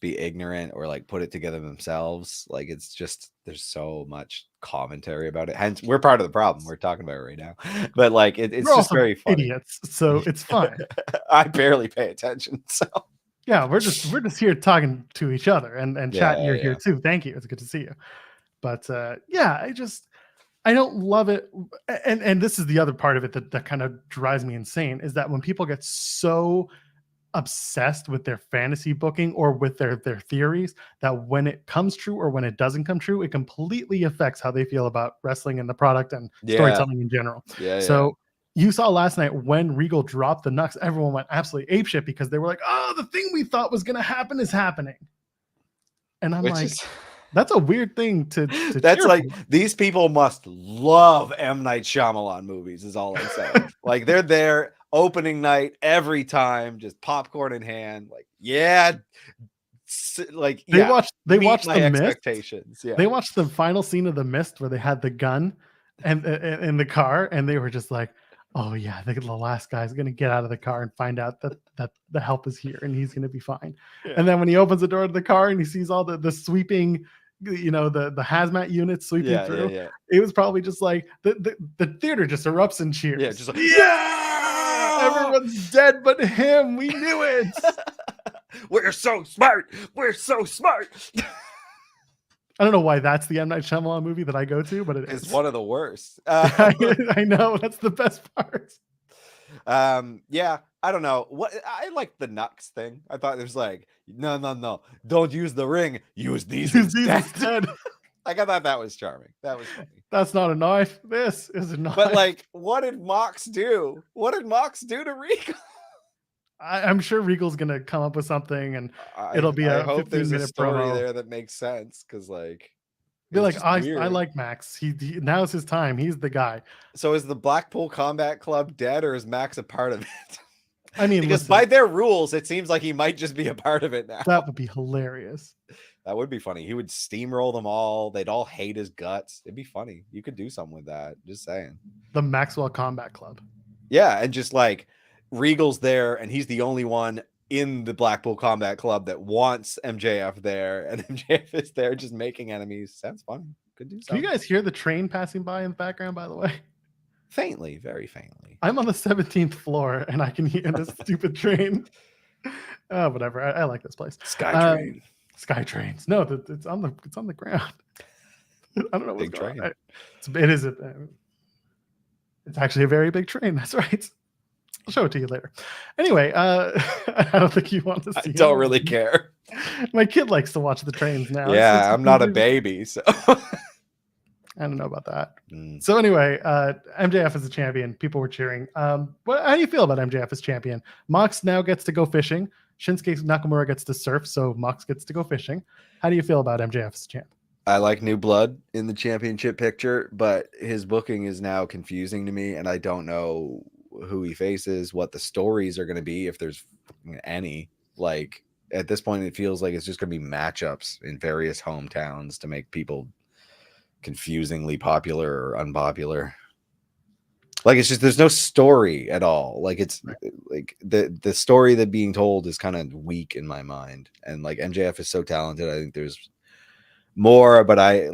be ignorant or like put it together themselves. Like it's just there's so much commentary about it. Hence, we're part of the problem. We're talking about it right now. But like it's just very funny. Idiots, so it's fine. I barely pay attention, so. Yeah, we're just here talking to each other and chat. You're here too. Thank you. It's good to see you. But I don't love it. And this is the other part of it that kind of drives me insane is that when people get so obsessed with their fantasy booking or with their theories that when it comes true or when it doesn't come true, it completely affects how they feel about wrestling and the product and storytelling in general. So you saw last night when Regal dropped the Nux, everyone went absolutely apeshit because they were like, oh, the thing we thought was going to happen is happening. And I'm that's a weird thing to that's like for. These people must love M. Night Shyamalan movies is all I'm saying. Like they're there opening night every time, just popcorn in hand. Like, like they watched my expectations. Yeah. They watched the final scene of The Mist where they had the gun and in the car and they were just like, oh yeah, the last guy's gonna get out of the car and find out that the help is here and he's gonna be fine. Yeah. And then when he opens the door to the car and he sees all the sweeping, the hazmat units sweeping through, it was probably just like the theater just erupts in cheers. Yeah, just like everyone's dead but him. We knew it. We're so smart. We're so smart. I don't know why that's the M. Night Shyamalan movie that I go to, but it's one of the worst. I know that's the best part. Yeah, I don't know what I like the Nux thing. I thought there's like, no, don't use the ring, use these instead. Like I thought that was charming. That was funny. That's not a knife. This is a knife. But like, what did Mox do? What did Mox do to Regal? I'm sure Regal's gonna come up with something, and it'll be I hope there's a story promo there that makes sense because like. Be like, I like Max. He now's his time. He's the guy. So is the Blackpool Combat Club dead, or is Max a part of it? I mean, because by their rules, it seems like he might just be a part of it now. That would be hilarious. That would be funny. He would steamroll them all. They'd all hate his guts. It'd be funny. You could do something with that. Just saying. The Maxwell Combat Club. Yeah, and just like Regal's there, and he's the only one in the Blackpool Combat Club that wants MJF there, and MJF is there just making enemies. Sounds fun. Could do Can something. you guys hear the train passing by in the background, by the way? Faintly, very faintly. I'm on the 17th floor and I can hear this stupid train. Oh, whatever. I like this place. Skytrain. Skytrains. No, it's on the ground. I don't know what's Big going train. on. It is it's actually a very big train. That's right. I'll show it to you later. Anyway, I don't think you want to see I don't really care. My kid likes to watch the trains now. Yeah, I'm not a baby, so I don't know about that. So anyway, MJF is a champion. People were cheering. How do you feel about MJF as champion? Mox now gets to go fishing. Shinsuke Nakamura gets to surf, so Mox gets to go fishing. How do you feel about MJF as champ? I like new blood in the championship picture, but his booking is now confusing to me, and I don't know who he faces, what the stories are going to be, if there's any. Like, at this point, it feels like it's just going to be matchups in various hometowns to make people confusingly popular or unpopular. Like, it's just, there's no story at all. Like, it's right. Like the story that being told is kind of weak in my mind. And like, MJF is so talented. I think there's more, but I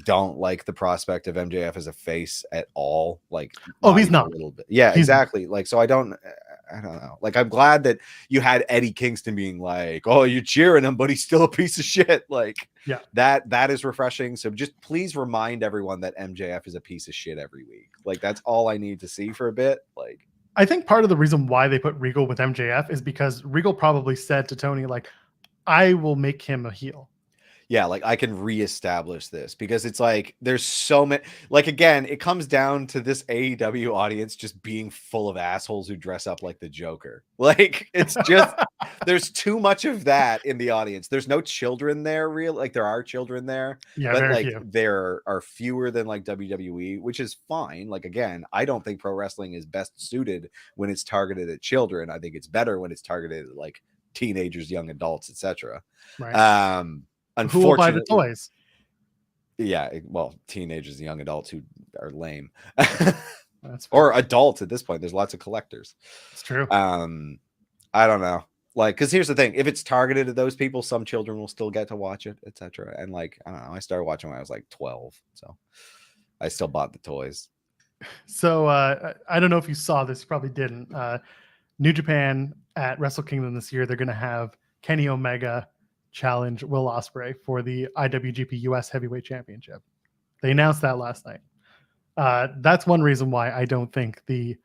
don't like the prospect of MJF as a face at all. Like, he's not a little bit. Yeah, he's exactly. Like, so I don't know. Like, I'm glad that you had Eddie Kingston being like, "Oh, you're cheering him, but he's still a piece of shit." Like, yeah, that is refreshing. So just please remind everyone that MJF is a piece of shit every week. Like, that's all I need to see for a bit. Like, I think part of the reason why they put Regal with MJF is because Regal probably said to Tony, like, "I will make him a heel." Yeah, like, I can reestablish this, because it's like there's so many. Like, again, it comes down to this AEW audience just being full of assholes who dress up like the Joker. Like, it's just there's too much of that in the audience. There's no children there, like, there are children there, yeah, but very like few. There are fewer than like WWE, which is fine. Like, again, I don't think pro wrestling is best suited when it's targeted at children. I think it's better when it's targeted at like teenagers, young adults, etc. Right. Unfortunately, who will buy the toys? Yeah, well, teenagers and young adults who are lame. That's or adults at this point. There's lots of collectors. It's true. I don't know. Like, because here's the thing: if it's targeted at those people, some children will still get to watch it, etc. And like, I don't know. I started watching when I was like 12, so I still bought the toys. So I don't know if you saw this. You probably didn't. New Japan at Wrestle Kingdom this year, they're going to have Kenny Omega challenge Will Ospreay for the IWGP US Heavyweight Championship. They announced that last night. That's one reason why I don't think the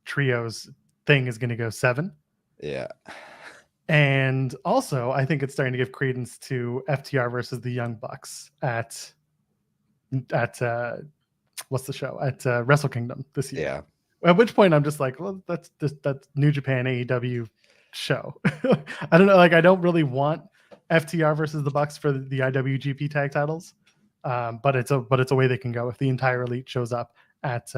trios thing is going to go 7. Yeah. And also, I think it's starting to give credence to FTR versus the Young Bucks at what's the show? At Wrestle Kingdom this year. Yeah. At which point I'm just like, well, that's New Japan AEW show. I don't know. Like, I don't really want FTR versus the Bucks for the IWGP tag titles, but it's a way they can go if the entire elite shows up at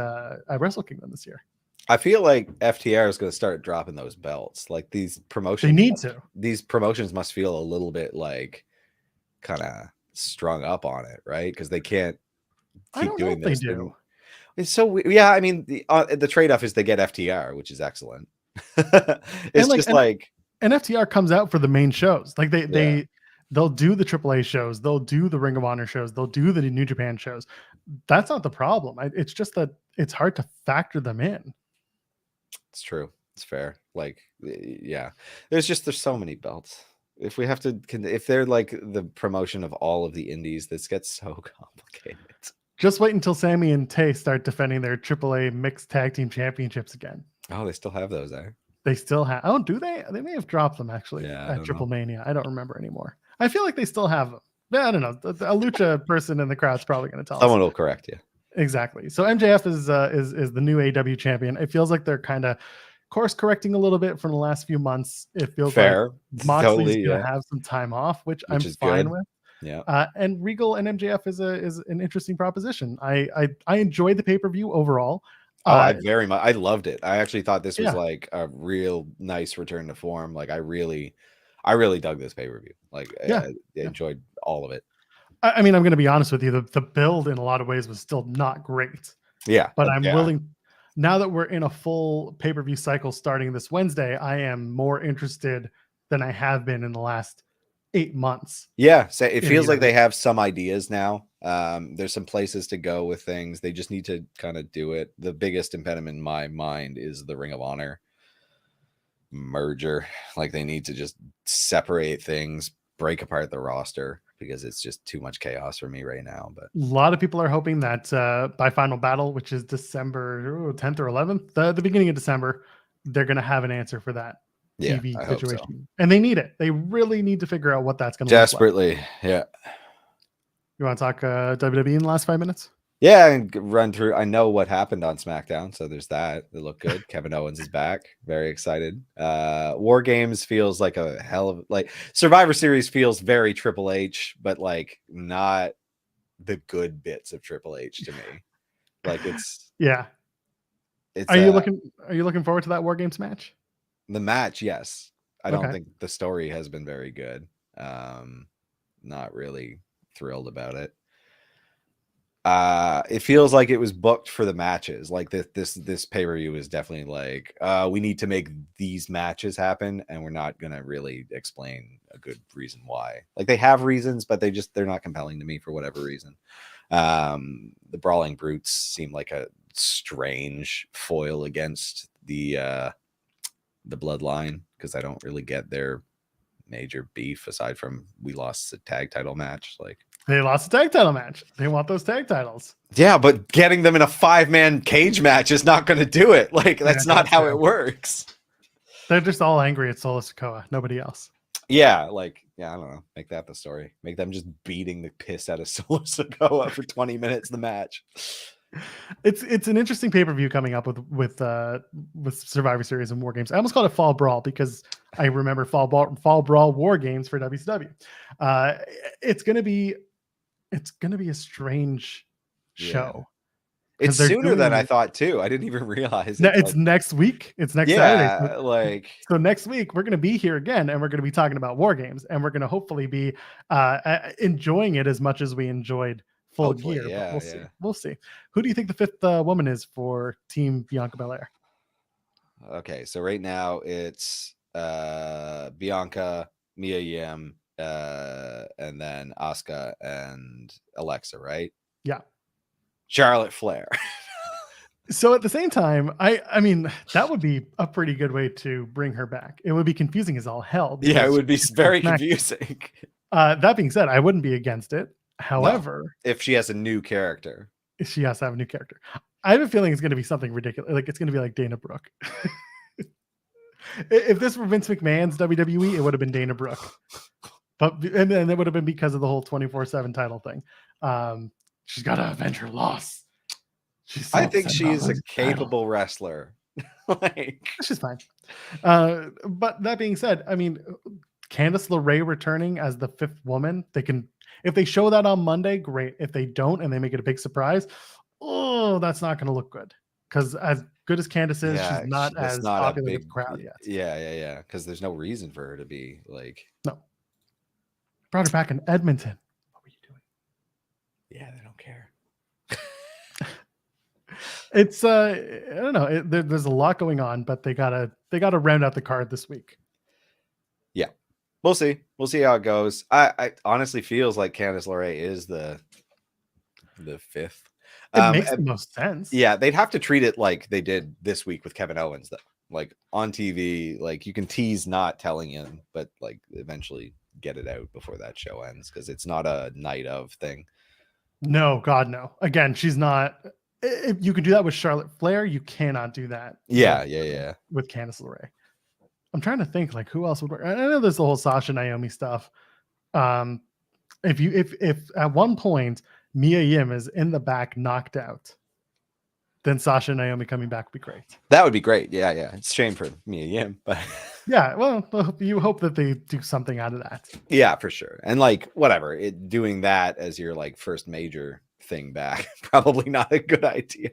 Wrestle Kingdom this year. I feel like FTR is going to start dropping those belts. Like, these promotions, they need to. These promotions must feel a little bit like kind of strung up on it, right? Because they can't keep doing this. They do. It's so, yeah. I mean, the trade-off is they get FTR, which is excellent. It's just like. And FTR comes out for the main shows. Like they'll do the AAA shows, they'll do the Ring of Honor shows, they'll do the New Japan shows. That's not the problem. It's just that it's hard to factor them in. It's true. It's fair. Like, yeah, there's so many belts. If they're like the promotion of all of the indies, this gets so complicated. Just wait until Sammy and Tay start defending their AAA mixed tag team championships again. Oh, they still have those there. They still have. Oh, do they? They may have dropped them actually at Triple Mania. I don't remember anymore. I feel like they still have them. I don't know. A lucha person in the crowd's probably going to tell Someone will correct you. Exactly. So MJF is the new AEW champion. It feels like they're kind of course correcting a little bit from the last few months. It feels fair. Like Moxley's going to have some time off, which I'm fine with. Yeah. And Regal and MJF is an interesting proposition. I enjoyed the pay-per-view overall. I loved it. I actually thought this was like a real nice return to form. Like, I really dug this pay-per-view. Like, I enjoyed all of it. I mean, I'm going to be honest with you. The build in a lot of ways was still not great. Yeah. But I'm willing now that we're in a full pay-per-view cycle starting this Wednesday, I am more interested than I have been in the last 8 months. Yeah, so it feels like AEW. they have some ideas now. There's some places to go with things. They just need to kind of do it. The biggest impediment in my mind is the Ring of Honor merger. Like they need to just separate things, break apart the roster, because it's just too much chaos for me right now. But A lot of people are hoping that by Final Battle, which is December 10th or 11th, the beginning of December, they're going to have an answer for that TV I hope situation. so. And they need it. They really need to figure out what that's going to look like. Desperately, yeah. You want to talk WWE in the last 5 minutes? Yeah, and run through. I know what happened on SmackDown, so there's that. It looked good. Kevin Owens is back. Very excited. War Games feels like a hell of like Survivor Series feels very Triple H, but like not the good bits of Triple H to me. Like it's Yeah. It's Are you looking forward to that War Games match? the match? Yes. I don't Okay. think the story has been very good. Not really thrilled about it. It feels like it was booked for the matches. Like this pay-per-view is definitely like we need to make these matches happen, and we're not gonna really explain a good reason why. Like they have reasons, but they're not compelling to me for whatever reason. The Brawling Brutes seem like a strange foil against the Bloodline, because I don't really get their major beef aside from we lost the tag title match. Like They lost a tag title match. They want those tag titles. yeah, but getting them in a 5-man cage match is not going to do it. Like that's not how it works. They're just all angry at Solo Sikoa. Nobody else. Yeah, like I don't know. Make that the story. Make them just beating the piss out of Solo Sikoa for 20 minutes the match. It's an interesting pay-per-view coming up with Survivor Series and War Games. I almost called it Fall Brawl because I remember Fall Brawl War Games for WCW. It's gonna be a strange show. It's sooner than I thought too. I didn't even realize it. It's next week. It's next Saturday. So next week we're gonna be here again, and we're gonna be talking about War Games, and we're gonna hopefully be enjoying it as much as we enjoyed Full Gear. Yeah, but we'll see. Who do you think the fifth woman is for Team Bianca Belair? Okay, so right now it's Bianca, Mia Yim, and then Asuka and Alexa, right? Yeah. Charlotte Flair. So at the same time, I mean, that would be a pretty good way to bring her back. It would be confusing as all hell. Yeah, it would be very confusing. That being said, I wouldn't be against it. However, if she has a new character, she has to have a new character. I have a feeling it's going to be something ridiculous. Like it's going to be like Dana Brooke. If this were Vince McMahon's WWE, it would have been Dana Brooke. And then it would have been because of the whole 24/7 title thing. She's got to avenge her loss. I think she's a capable wrestler. Like she's fine. But that being said, I mean, Candice LeRae returning as the fifth woman, if they show that on Monday, great. If they don't and they make it a big surprise, that's not going to look good. Because as good as Candice is, she's not as popular with the crowd yet. Yeah. Because there's no reason for her to be like. No. Brought her back in Edmonton. What were you doing? Yeah, they don't care. It's I don't know. There's a lot going on, but they gotta round out the card this week. Yeah. We'll see. We'll see how it goes. I honestly feels like Candice LeRae is the fifth. It makes the most sense. Yeah, they'd have to treat it like they did this week with Kevin Owens, though. Like on TV, like you can tease not telling him, but like eventually get it out before that show ends, because it's not a night of thing. No, God, no. Again, she's not. If you can do that with Charlotte Flair, you cannot do that. Yeah. With Candice LeRae. I'm trying to think like who else would work. I know there's the whole Sasha Naomi stuff. If at one point Mia Yim is in the back knocked out, then Sasha Naomi coming back would be great. That would be great. Yeah. It's a shame for Mia Yim, but yeah, well, you hope that they do something out of that. Yeah, for sure. And like whatever, doing that as your like first major thing back, probably not a good idea.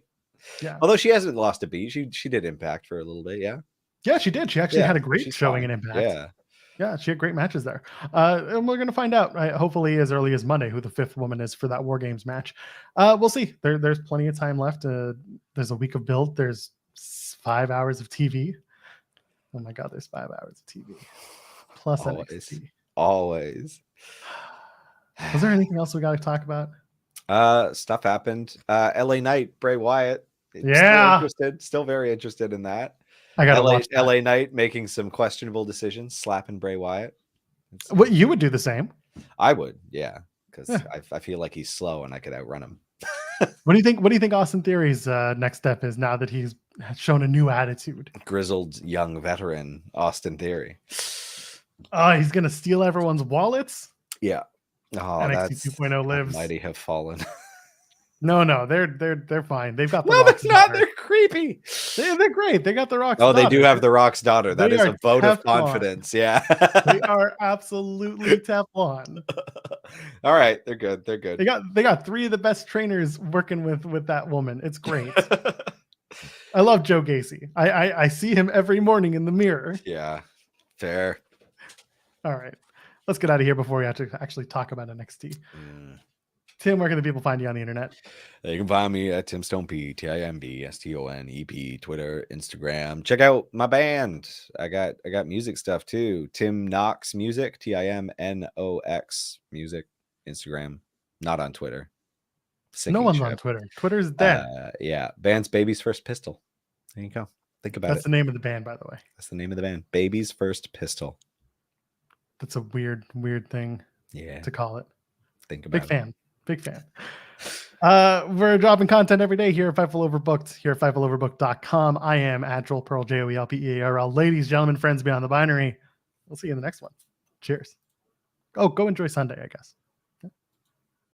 Yeah. Although she hasn't lost a beat. She did Impact for a little bit, yeah. Yeah, she did. She actually had a great showing in Impact. Yeah, she had great matches there. And we're going to find out, hopefully as early as Monday, who the fifth woman is for that War Games match. We'll see. There's plenty of time left. There's a week of build. There's 5 hours of TV. Oh my God, there's 5 hours of TV plus NXT. Always. Was there anything else we got to talk about? Stuff happened. LA Knight, Bray Wyatt. Yeah. Still very interested in that. I gotta watch that. LA Knight making some questionable decisions, slapping Bray Wyatt. What, you would do the same? I would, yeah, because I feel like he's slow and I could outrun him. What do you think Austin Theory's next step is now that he's shown a new attitude? Grizzled young veteran Austin Theory. He's gonna steal everyone's wallets. Yeah. Oh, NXT 2.0 lives. Mighty have fallen. No, they're fine. They've got the no, Rock's they're not. daughter. They're creepy. They're great. They got the Rock's Oh, daughter. they do have the Rock's daughter. That They is a vote of Teflon. confidence. Yeah. They are absolutely Teflon. All right, they're good. They're good. They got 3 of the best trainers working with that woman. It's great. I love Joe Gacy. I see him every morning in the mirror. Yeah, fair. All right, let's get out of here before we have to actually talk about NXT. Tim, where can the people find you on the internet? You can find me at Tim Stone P, TIMBSTONEP, Twitter, Instagram. Check out my band. I got music stuff too. Tim Knox Music, TIMNOX Music, Instagram. Not on Twitter. No one's on Twitter. Twitter's dead. Yeah, band's Baby's First Pistol. There you go. Think about it. That's the name of the band, by the way. That's the name of the band. Baby's First Pistol. That's a weird thing. Yeah. To call it. Think about it. Big fan. We're dropping content every day here at Fightful Overbooked, here at FightfulOverbooked.com. I am at Joel Pearl, JOELPEARL. Ladies, gentlemen, friends beyond the binary. We'll see you in the next one. Cheers. Oh, go enjoy Sunday, I guess.